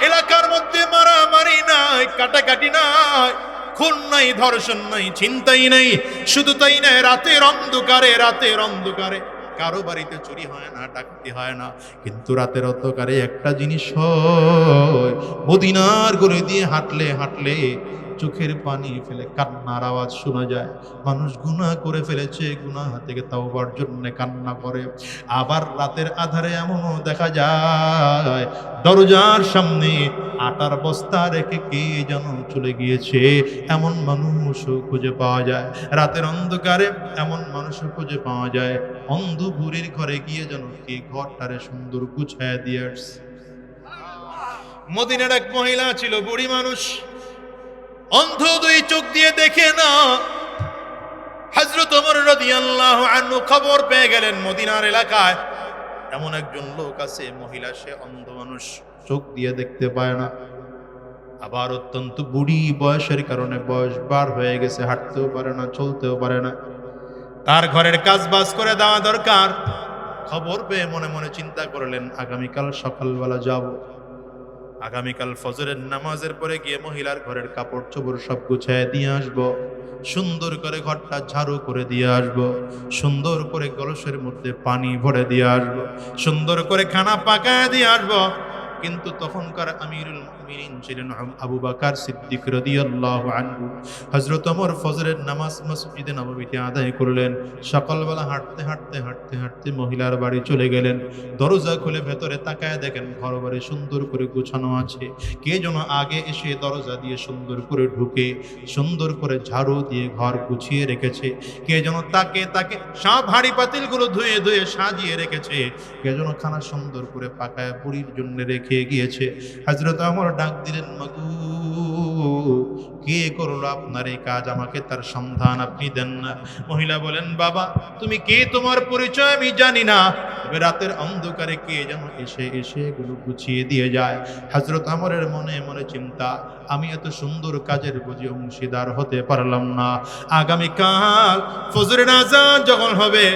[SPEAKER 1] এলাকার মধ্যে মারামারি নাই, কাটাকাটি নাই, খুন নাই, ধর্ষণ নাই, চিন্তাই নাই। শুধু তাই নাই, রাতের অন্ধকারে কারো বাড়িতে চুরি হয় না, ডাকাতি হয় না। কিন্তু রাতের অন্ধকারে একটা জিনিস হয়, মদিনার গলি দিয়ে হাঁটলে হাঁটলে চোখের পানি ফেলে কান্নার আওয়াজ শোনা যায়। মানুষ গুনাহ করে ফেলেছে, গুনাহ থেকে তাওবার জন্য কান্না করে। আবার রাতের আধারে এমনও দেখা যায়, দরজার সামনে আটার বস্তা রেখে কে যেন চলে গিয়েছে, এমন মানুষও খুঁজে পাওয়া যায়। রাতের অন্ধকারে এমন মানুষও খুঁজে পাওয়া যায়, অন্ধ বুড়ির ঘরে গিয়ে যেন কে ঘরটারে সুন্দর গুছায় দিয়ে আসছে। মদিনার এক মহিলা ছিল, বুড়ি মানুষ, অন্ধ, দুই চোখ দিয়ে দেখে না। হযরত ওমর রাদিয়াল্লাহু আনহু খবর পেয়ে গেলেন মদিনার এলাকায় এমন একজন লোক আছে, মহিলা, সে অন্ধ মানুষ, চোখ দিয়ে দেখতে পায় না, আবার অত্যন্ত বুড়ি বয়সের কারণে বয়স বার হয়ে গেছে, হাঁটতেও পারে না, চলতেও পারে না। তার ঘরের কাজ বাজ করে দেওয়া দরকার। খবর পেয়ে মনে মনে চিন্তা করলেন, আগামীকাল সকালবেলা যাব, আগামীকাল ফজরের নামাজের পরে গিয়ে মহিলার ঘরের কাপড় চোপড় সব গুছায় দিয়ে আসবো। সুন্দর করে ঘরটা ঝাড়ু করে দিয়ে আসবো, সুন্দর করে কলসের মধ্যে পানি ভরে দিয়ে আসবো, সুন্দর করে খানা পাকায় দিয়ে আসবো। কিন্তু তখনকার আমিরুল মুমিনিন ছিলেন আবু বকর সিদ্দিক রাদিয়াল্লাহু আনহু। হযরত ওমর ফজরের নামাজ মসজিদে নববীতে আদায় করলেন। সকালবেলা হাঁটতে মহিলার বাড়ি চলে গেলেন। দরজা খুলে ভেতরে তাকায় দেখেন ঘর বাড়ি সুন্দর করে গুছানো আছে। কে যেন আগে এসে দরজা দিয়ে সুন্দর করে ঢুকে সুন্দর করে ঝাড়ু দিয়ে ঘর গুছিয়ে রেখেছে। কে যেন তাকে সব হাঁড়ি পাতিলগুলো ধুয়ে ধুয়ে সাজিয়ে রেখেছে। কে যেন খানা সুন্দর করে পাকায় বুড়ির জন্য রেখে গিয়েছে। হযরত ওমর ডাক দিলেন, মাগো কে করলো আপনার এই কাজ? আমাকে তার সন্ধান আপনি দেন না। মহিলা বলেন, বাবা তুমি কে, তোমার পরিচয় আমি জানি না, তবে রাতের অন্ধকারে কে যেন এসে এগুলো গুছিয়ে দিয়ে যায়। হযরত ওমরের মনে মনে চিন্তা, আমি এত সুন্দর কাজের বুঝি অংশীদার হতে পারলাম না। আগামীকাল ফজরের আজান যখন হবে,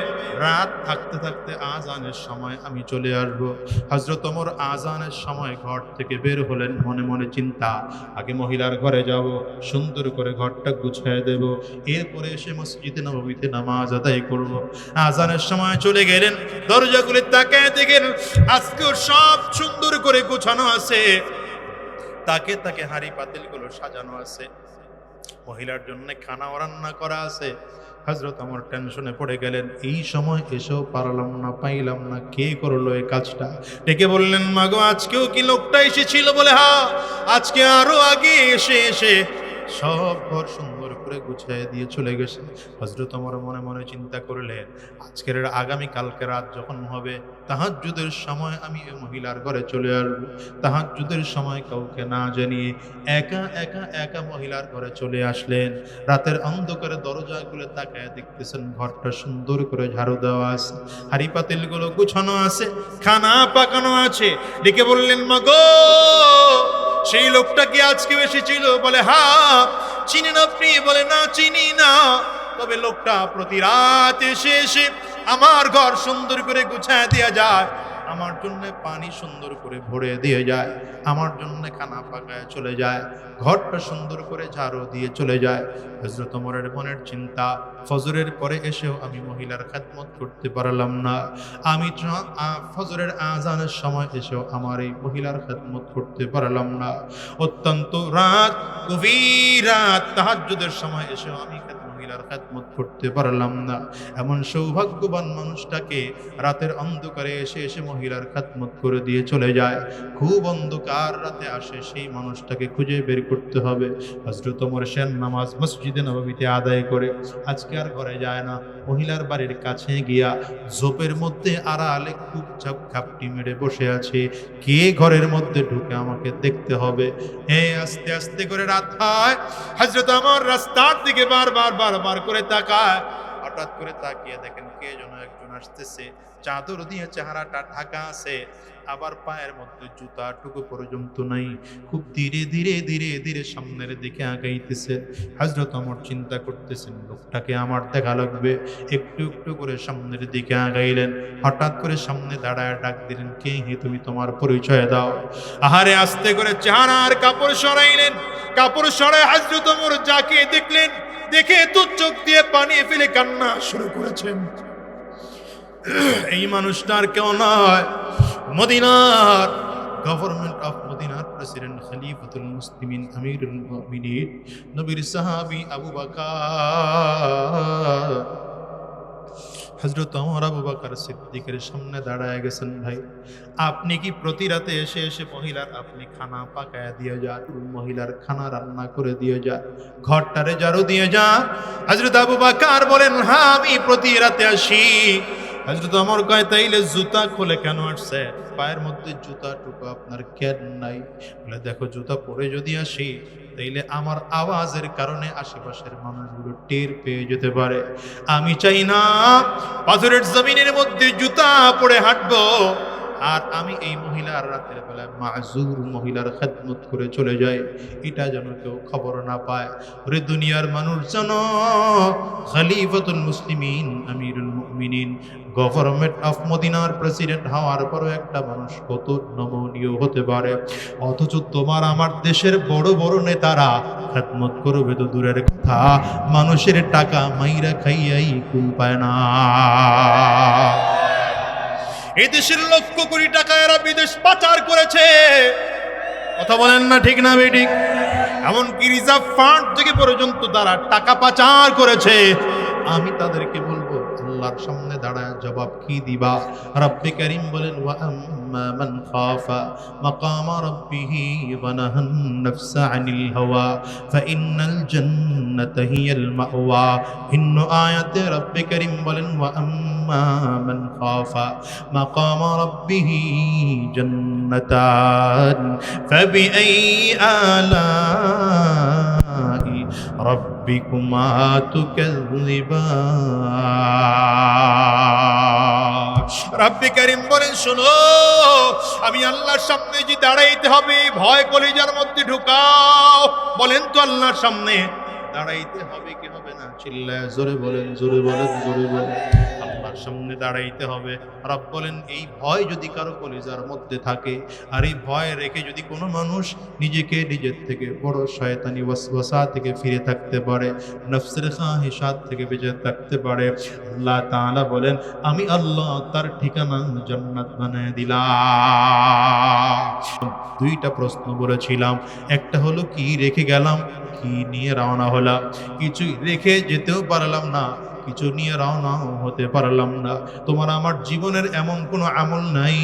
[SPEAKER 1] রাত থাকতে থাকতে আজানের সময় আমি চলে আসব। হযরত ওমর আজানের সময় ঘর থেকে বের হলেন। মনে মনে চিন্তা, আগে মহিলার ঘরে যাব, সুন্দর করে ঘরটা গুছিয়ে দেব, এরপরে এসে মসজিদে নববীতে নামাজ আদায় করব। আজানের সময় চলে গেলেন। দরজা খুলে তাকায় দেখেন আজকেও সব সুন্দর করে গোছানো আছে, তাকে হাঁড়ি পাতিলগুলো সাজানো আছে, মহিলার জন্য খানাও রান্না করা আছে। হযরত ওমর টেনশনে পড়ে গেলেন। এই সময় এসেও পাইলাম না কে করলো এই কাজটা। ডেকে বললেন, মাগো আজকেও কি লোকটা এসেছিল? বলে হ্যাঁ, আজকে আরো আগে এসে সব ঘর সুন্দর করে গুছিয়ে দিয়ে চলে গেছে। হযরত ওমর মনে মনে চিন্তা করলেন, আজকের আগামী কালকে রাত যখন হবে, তাহাজ্জুদের সময় আমি এই মহিলার ঘরে চলে আসব। তাহাজ্জুদের সময় কাউকে না জানিয়ে একা মহিলার ঘরে চলে আসলেন। রাতের অন্ধকারে দরজা খুলে তাকায় দেখতেছেন ঘরটা সুন্দর করে ঝাড়ু দেওয়া আছে, হাঁড়ি পাতিলগুলো গুছানো আছে, খানা পাকানো আছে। ডেকে বললেন, মাগো সেই লোকটা কি আজকে এসেছিল? বলে হ্যাঁ। চিনেন আপনি? বলে না চিনি না, তবে লোকটা প্রতি রাত এসে আমার ঘর সুন্দর করে গুছায় দেয়া যায়, আমার জন্য পানি সুন্দর করে ভরে দিয়ে যায়, আমার জন্য খানা পাকায় চলে যায়, ঘরটা সুন্দর করে ঝাড়ু দিয়ে চলে যায়। হযরত ওমরের মনের চিন্তা, ফজরের পরে এসেও আমি মহিলার খেদমত করতে পারলাম না, আমি ফজরের আজানের সময় এসেও আমার এই মহিলার খেদমত করতে পারলাম না, অত্যন্ত রাত গভীর রাত তাহাজ্জুদের সময় এসেও আমি মহিলার খেদমত করতে পারলাম না। এমন সৌভাগ্যবান মানুষটাকে রাতের অন্ধকারে এসে মহিলার খেদমত করে দিয়ে চলে যায়। খুব অন্ধকার রাতে আসে, সেই মানুষটাকে খুঁজে বের করতে হবে। হযরত ওমর সেন নামাজ মসজিদে নববীতে আদায় করে আজকে আর ঘরে যায় না। মহিলার বাড়ির কাছে গিয়া ঝোপের মধ্যে আড়ালে খুব ঘাপটি মেরে বসে আছে। কে ঘরের মধ্যে ঢুকে আমাকে দেখতে হবে। আস্তে আস্তে করে রাত হয়। হযরত ওমর রাস্তার দিকে বারবার করে তাকায়। হঠাৎ করে তাকিয়ে দেখেন কে যেন একজন আসতেছে, চাদর দিয়ে চেহারাটা ঢাকা আছে, আবার পায়ের মধ্যে জুতা টুকু পর্যন্ত নাই। খুব ধীরে ধীরে সামনের দিকে আগাইতেছে। হযরত ওমর চিন্তা করতেছেন, লোকটাকে আমার দেখা লাগবে। একটু করে সামনের দিকে আগাইলেন। হঠাৎ করে সামনে দাঁড়ায় ডাক দিলেন, কে হে তুমি, তোমার পরিচয় দাও। আহারে আস্তে করে চেহারার কাপড় সরাইলেন। কাপড় সরায় হযরত ওমর যাকে দেখলেন, দেখে তো চোখ দিয়ে পানি ফেলে কান্না শুরু করেছেন। এই মানুষটার কেউ নয়, মদিনার গভর্নমেন্ট অফ মদিনার প্রেসিডেন্ট খলিফাতুল মুসলিমিন আমিরুল মুমিনিন নবীর সাহাবী আবু বকর। হযরত ওমর আবু বকর সিদ্দিকের সামনে দাঁড়ায় গেছেন। ভাই, আপনি কি প্রতি রাতে এসে মহিলার আপনি খানা পাকায় দিয়ে যান, মহিলার খানা রান্না করে দিয়ে যান, ঘরটারে ঝাড়ু দিয়ে যান? হযরত আবু বকর বলেন, হ্যাঁ আমি প্রতি রাতে আসি। হযরত ওমর কয়, তাইলে জুতা খুলে কেন আসছে? পায়ের মধ্যে জুতা টুকু আপনার কেন নাই? বলে দেখো, জুতা পরে যদি আসি তাইলে আমার আওয়াজের কারণে আশেপাশের মানুষগুলো টের পেয়ে যেতে পারে। আমি চাই না পাথরের জমিনের মধ্যে জুতা পরে হাঁটবো, আর আমি এই মহিলার রাতের বেলায় মাযুর মহিলার খেদমত করে চলে যাই, এটা যেন কেউ খবর না পায়। ওরে দুনিয়ার মানুষ জানো, খলিফাতুল মুসলিমিন আমিরুল মুমিনিন গভর্নমেন্ট অফ মদিনার প্রেসিডেন্ট হওয়ার পরও একটা মানুষ কত নমনীয় হতে পারে, অথচ তোমার আমার দেশের বড় বড় নেতারা খেদমত করবে তো দূরের কথা, মানুষের টাকা মাইরা খাইয়াই কুল পায় না। এই দেশের লক্ষ কোটি টাকা এরা বিদেশ পাচার করেছে, কথা বলেন না ঠিক না বেঠিক? এমনকি রিজার্ভ ফান্ড থেকে পর্যন্ত তারা টাকা পাচার করেছে। আমি তাদেরকে বলবো, আল্লাহর সামনে দাঁড়ায় জবাব কি দিবা? রব্বে কারীম বলেন, ওয়া আম্মা মান খাফা মাকামা রাব্বিহি ওয়া নাহান নাফসা আনিল হাওয়া ফাইন্নাল জান্নাতা হিয়াল মাওয়া। ভিন্ন আয়াতে রব্বে কারীম বলেন, ওয়া আম্মা মান খাফা মাকামা রাব্বিহি জান্নাতান ফাবিআইয়ি আলাই রাব্বিকুমা তুকাযযিবান। রব্বে কারীম বলেন, শোনো, আমি আল্লাহর সামনে যে দাঁড়াইতে হবে, ভয় কলিজার মধ্যে ঢুকাও। বলেন তো আল্লাহর সামনে দাঁড়াইতে হবে কি হবে না? চিল্লায় জোরে বলেন, জোরে বলেন, জোরে বলেন। আল্লাহর সামনে দাঁড়াইতে হবে। রব বলেন, এই ভয় যদি কারো কলিজার মধ্যে থাকে, আর এই ভয় রেখে যদি কোনো মানুষ নিজেকে নিজের থেকে বড় শয়তানি ওয়াসওয়াসা থেকে ফিরে থাকতে পারে, নফসের খাহিশাত থেকে বেঁচে থাকতে পারে, আল্লাহ তাআলা বলেন, আমি আল্লাহ তার ঠিকানা জান্নাত বানায় দিলাম। দুইটা প্রশ্ন বলেছিলাম, একটা হলো কি রেখে গেলাম, কি নিয়ে রওনা হলাম? কিছুই রেখে যেতেও পারলাম না, কিছু নিয়ে রওনা হতে পারলাম না। তোমার আমার জীবনের এমন কোনো আমল নাই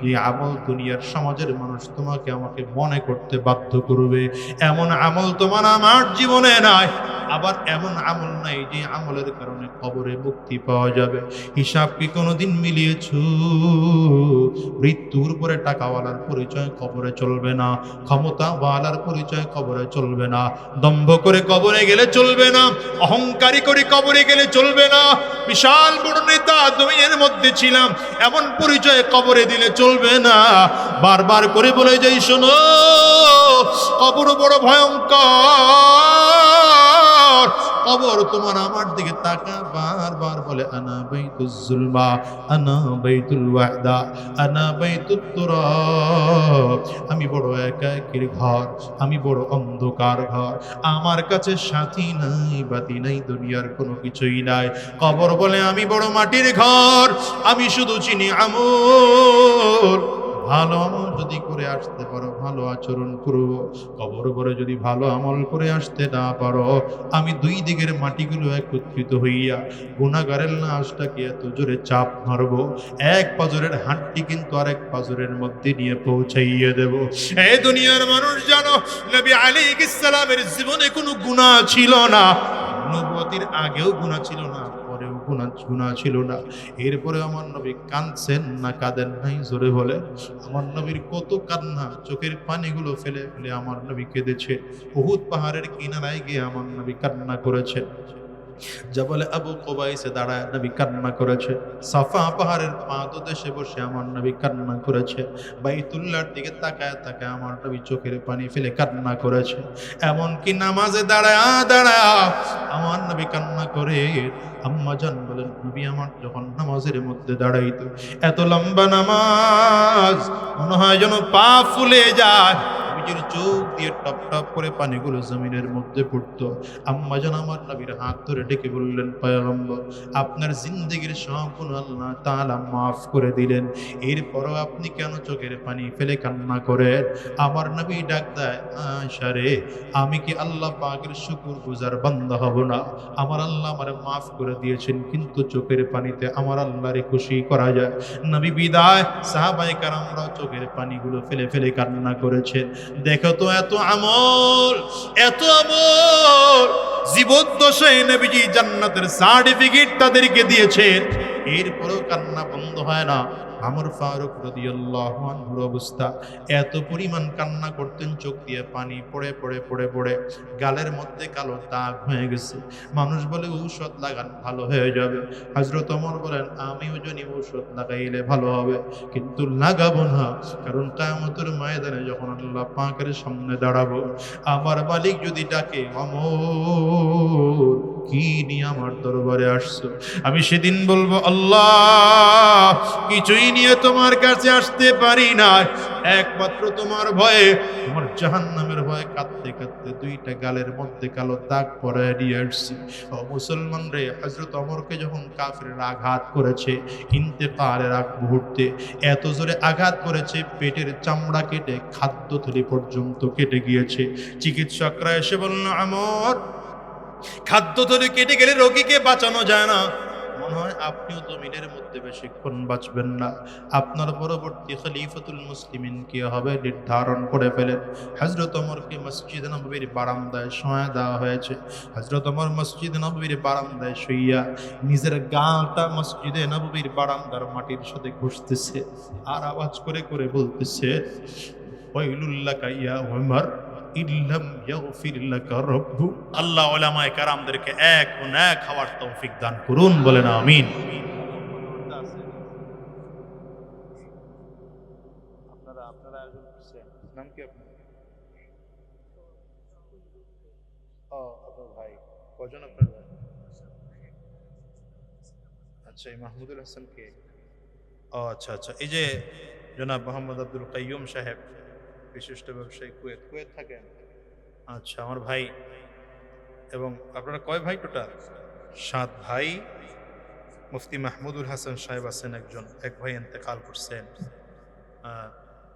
[SPEAKER 1] যে আমল দুনিয়ার সমাজের মানুষ তোমাকে আমাকে মনে করতে বাধ্য করবে, এমন আমল তোমার আমার জীবনে নাই। আবার এমন আমল নাই যে আমলের কারণে কবরে মুক্তি পাওয়া যাবে। হিসাব কি কোনোদিন মিলিয়েছো? মৃত্যুর পরে টাকাওয়ালার পরিচয় কবরে চলবে না, ক্ষমতাওয়ালার পরিচয় কবরে চলবে না, দম্ভ করে কবরে গেলে চলবে না, অহংকারী করে কবরে গেলে চলবে না, বিশাল বড় নেতা জমিনের মধ্যে ছিলাম এমন পরিচয় কবরে দিলে চলবে না। বারবার করে বলে যাই, শোনো, কবর বড় ভয়ঙ্কর। কবর তোমার আমার দিকে তাকা, বারবার বলে, আনা বাইতুজ জুলমা, আনা বাইতুল ওয়াহদা, আনা বাইতুত তুরাব। আমি বড় একাকীর ঘর, আমি বড় অন্ধকার ঘর, আমার কাছে সাথী নাই, বাতি নাই, দুনিয়ার কোনো কিছুই নাই। কবর বলে, আমি বড় মাটির ঘর, আমি শুধু চিনি আমল। ভালো আমল যদি করে আসতে পারো, ভালো আচরণ করবো। কবর করে যদি ভালো আমল করে আসতে না পারো, আমি দুই দিকের মাটিগুলো একত্রিত হইয়া গুনাহগারের লাশটাকে এত জোরে চাপ মারবো, এক পাজরের হাড্ডি কিন্তু আরেক পাজরের মধ্যে নিয়ে পৌঁছাইয়ে দেব। এই দুনিয়ার মানুষ জানো, নবী আলাইহিস সালামের জীবনে কোনো গুনাহ ছিল না, নবুয়তির আগেও গুনাহ ছিল না, পরেও গুনাহ ছিল না। এরপরে আমার নবী কাঁদছেন না কাঁদেন নাই? জোরে বলে। আমার নবীর কত কান্না, চোখের পানিগুলো ফেলে ফেলে আমার নবী কেঁদেছে। উহুদ পাহাড়ের কিনারায় গিয়ে আমার নবী কান্না করেছে। জাবালে আবু কুবাইসে দাঁড়ায় নবী কান্না করেছে। সাফা পাহাড়ের পাদদেশে বসে আমার নবী কান্না করেছে। বাইতুল্লাহর দিকে তাকায় তাকায় আমার নবী চোখের পানি ফেলে কান্না করেছে। এমনকি নামাজে দাঁড়ায় আমার নবী কান্না করে। আম্মা জান বলেন, নবী আমার যখন নামাজের মধ্যে দাঁড়াইতো, এত লম্বা নামাজ মনে হয় যেন পা ফুলে যায়, নবীজির চোখ দিয়ে টপ টপ করে পানিগুলো জমিনের মধ্যে পড়তো। আম্মা জান আমার নবীর হাত ধরে ডেকে বললেন, পয়গম্বর, আপনার জিন্দেগির সব গুনাহ আল্লাহ তাআলা মাফ করে দিলেন, এরপরও আপনি কেন চোখের পানি ফেলে কান্না করেন? আমার নবী ডাক দেয়, আয়েশা রে, আমি কি আল্লাহ পাকের শুকরগুজার বান্দা হব না? আমার আল্লাহ আমারে মাফ করে দিয়েছেন, কিন্তু চোখের পানিতে আমার আল্লাহরে খুশি করা যায়? নবী বিদায়, সাহাবায়ে কেরামরা চোখের পানিগুলো ফেলে ফেলে কান্না করেছেন। দেখো তো, এত আমল, এত আমল, জীবদ্দশায় নবীজি জান্নাতের সার্টিফিকেট তাদেরকে দিয়েছেন, এরপরেও কান্না বন্ধ হয় না। আমর ফারুক রাদিয়াল্লাহু আনহুর অবস্থা, এত পরিমাণ কান্না করতেন, চোখ দিয়ে পানি পড়ে পড়ে পড়ে পড়ে গালের মধ্যে কালো দাগ হয়ে গেছে। মানুষ বলে ঔষধ লাগান ভালো হয়ে যাবে। হযরত ওমর বলেন আমিও যদি ঔষধ লাগাইলে ভালো হবে, কিন্তু লাগাবো না, কারণ কিয়ামতের ময়দানে যখন আল্লাহ পাকের সামনে দাঁড়াবো, আমার মালিক যদি ডাকে ওমর কি নিয়ে আমার দরবারে আসছো, আমি সেদিন বলবো আল্লাহ কিছুই নিয়ে তোমার কাছে আসতে পারি না, একমাত্র তোমার ভয়ে, তোমার জাহান্নামের ভয়ে কাঁদতে কাঁদতে দুইটা গালের মধ্যে কালো দাগ পরায় দিয়ে আসছি। ও মুসলমান রে, হযরত ওমরকে যখন কাফিররা আঘাত করেছে ইন্তেকালের আগ মুহূর্তে, এত জোরে আঘাত করেছে পেটের চামড়া কেটে খাদ্যথলি পর্যন্ত কেটে গিয়েছে। চিকিৎসকরা এসে বলল ওমর, খাদ্যথলি কেটে গেলে রোগীকে বাঁচানো যায় না, মনে হয় আপনিও জমিনের মধ্যে বেশিক্ষণ বাঁচবেন না, আপনার পরবর্তী খলিফাতুল মুসলিমিন কি হবে নির্ধারণ করে ফেলেন। হযরত ওমরকে মসজিদে নববীর বারান্দায় শোয়া দেওয়া হয়েছে। হযরত ওমর মসজিদে নববীর বারান্দায় শুইয়া নিজের গালটা মসজিদে নববীর বারান্দার মাটির সাথে ঘষতেছে আর আওয়াজ করে করে বলতেছে ওয়াইলুল লাকা ইয়া ওমর ইল্লাম ইয়াগফির লাকা রাব্বু। আল্লাহ উলামায়ে কেরামদেরকে এক ও ন্যাক হওয়ার তৌফিক দান করুন, বলেন আমিন। আপনারা আয়োজন করছেন, নাম কি আপনার? আপনার ভাই কজন? আপনার ভাই? আচ্ছা, এই মাহমুদুল হাসান কে? আচ্ছা আচ্ছা, এই যে জনাব মোহাম্মদ আব্দুল কাইয়ুম সাহেব, বিশিষ্ট ব্যবসায়ী, কুয়েত থাকেন। আচ্ছা, আমার ভাই। এবং আপনারা কয় ভাই টোটাল? 7 ভাই। মুফতি মাহমুদুল হাসান সাহেব আছেন একজন, এক ভাই ইন্তেকাল করছেন।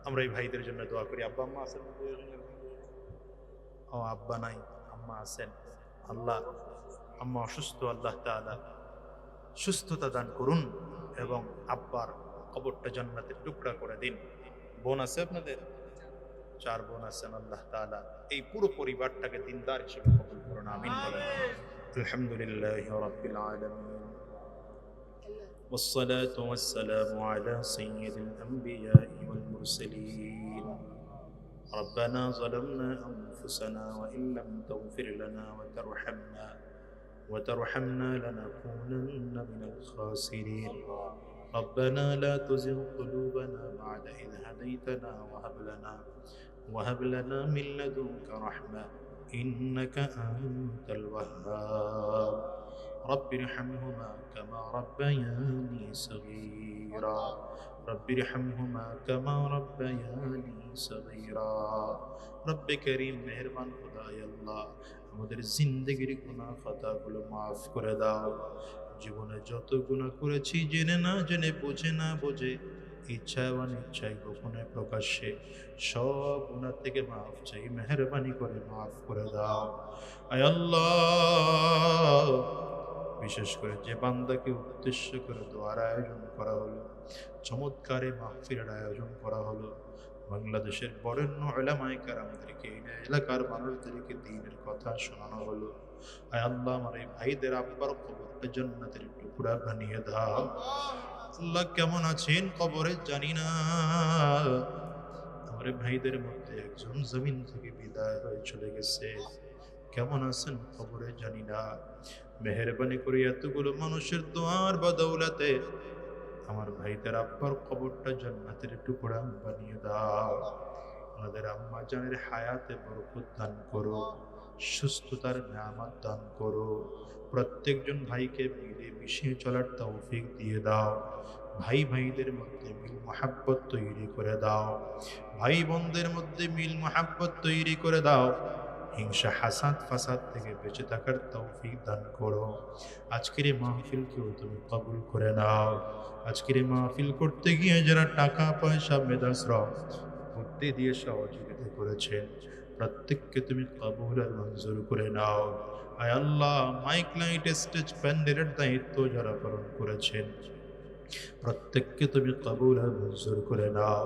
[SPEAKER 1] আমরা এই ভাইদের জন্য দোয়া করি। আব্বা আম্মা আছেন? ও আব্বা নাই, আম্মা আছেন। আল্লাহ, আম্মা অসুস্থ, আল্লাহ তাআলা সুস্থতা দান করুন এবং আব্বার কবরটা জান্নাতের টুকরা করে দিন। বোন আছে আপনাদের? 4 বোন আছেন, আল্লাহ তাআলা এই পুরো পরিবারটাকে দিনদার হিসেবে কবুল করুন, আমিন বলেন। আলহামদুলিল্লাহি রাব্বিল আলামিন والصلاة والسلام على سيد الأنبياء والمرسلين. ربنا ظلمنا أنفسنا وإن لم تغفر لنا وترحمنا لنكونن من الخاسرين. ربنا لا تزغ قلوبنا بعد إذ هديتنا وهب لنا من لدنك رحمة إنك أنت الوهاب. رب ارحمهما كما ربياني صغيرا. رب ارحمهما كما ربياني صغيرا. رب كريم মেহেরবান খোদায় আল্লাহ, আমাদের জিন্দেগির গুনাহ খাতাগুলো মাফ করে দাও। জীবনে যত গুনাহ করেছি, জেনে না জেনে, বুঝে না বুঝে, ইচ্ছায় অনিচ্ছায়, গোপনে প্রকাশ্যে, সব গুনাহ থেকে মাফ চাই, মেহেরবানি করে মাফ করে দাও। আয় আল্লাহ, বিশেষ করে যে বান্দাকে উদ্দেশ্য করে দোয়ার আয়োজন করা হলো, চমৎকার মাহফিলের আয়োজন করা হলো, বাংলাদেশের বরেণ্য উলামায়ে কেরামদেরকে, এলাকার মানুষদেরকে দ্বীনের কথা শোনানো হলো। আয় আল্লাহ, আমার এই ভাইদের আব্বার কবরটা জান্নাতের টুকরা বানিয়ে দাও। আল্লাহ, কেমন আছেন কবরে জানি না, আমার ভাইদের মধ্যে একজন জমিন থেকে বিদায় হয়ে চলে গেছে, কেমন আছেন কবরে জানি না। মেহেরবানি করে এতগুলো মানুষের দোয়ার বদৌলতে আমার ভাইদের আব্বার কবরটা জান্নাতের টুকরা বানিয়ে দাও। আমাদের আম্মা জানের হায়াতে বরকত দান করো, সুস্থতার নিয়ামত দান করো। প্রত্যেকজন ভাইকে মিলে মিশিয়ে চলার তৌফিক দিয়ে দাও। ভাই ভাইদের মধ্যে মিল মহাব্বত তৈরি করে দাও। ভাই বোনদের মধ্যে মিল মহাব্বত তৈরি করে দাও। হিংসা, হাসাদ, ফাসাদ থেকে বেঁচে থাকার তৌফিক দান করো। আজকের এই মাহফিলকেও তুমি কবুল করে নাও। আজকের এই মাহফিল করতে গিয়ে যারা টাকা পয়সা, মেধা, শ্রম, বুদ্ধি দিয়ে সহযোগিতা করেছেন, প্রত্যেককে তুমি কবুল আর মঞ্জুর করে নাও। আয় আল্লাহ, মাইক, লাইট, স্টেজ, প্যান্ডেলের দায়িত্ব যারা পালন করেছেন, প্রত্যেককে তুমি কবুল আর মঞ্জুর করে নাও।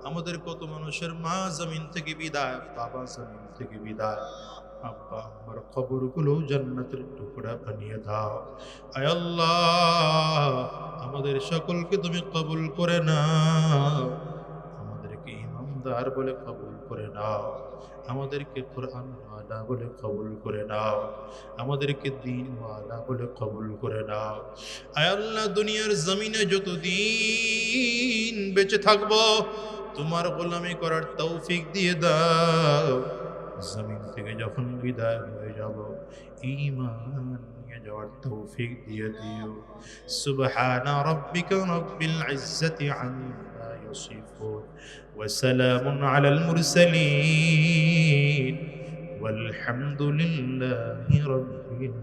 [SPEAKER 1] আমাদের কত মানুষের মা জমিন থেকে বিদায়, বাবা জমিন থেকে বিদায়, আব্বা আমার কবরগুলো জান্নাতের টুকরা বানিয়ে দাও। আয় আল্লাহ, আমাদের সকলকে তুমি কবুল করে নাও, আমাদেরকে ইমানদার বলে কবুল করে নাও, আমাদেরকে কোরআন ওয়ালা বলে কবুল করে নাও, আমাদেরকে দ্বীন ওয়ালা বলে কবুল করে নাও। আয় আল্লাহ, দুনিয়ার জমিনে যতদিন বেঁচে থাকবো তোমার গোলামি করার তৌফিক দিয়ে দাও। জমিন থেকে যখন বিদায় হয়ে যাব ঈমান নিয়ে যাওয়ার তৌফিক দিয়ে দিও। সুবহানা রাব্বিকা রাব্বিল ইজ্জাতি আম্মা ইয়াসিফুন ওয়া সালামুন আলাল মুরসালিন ওয়ালহামদুলিল্লাহি রাব্বিল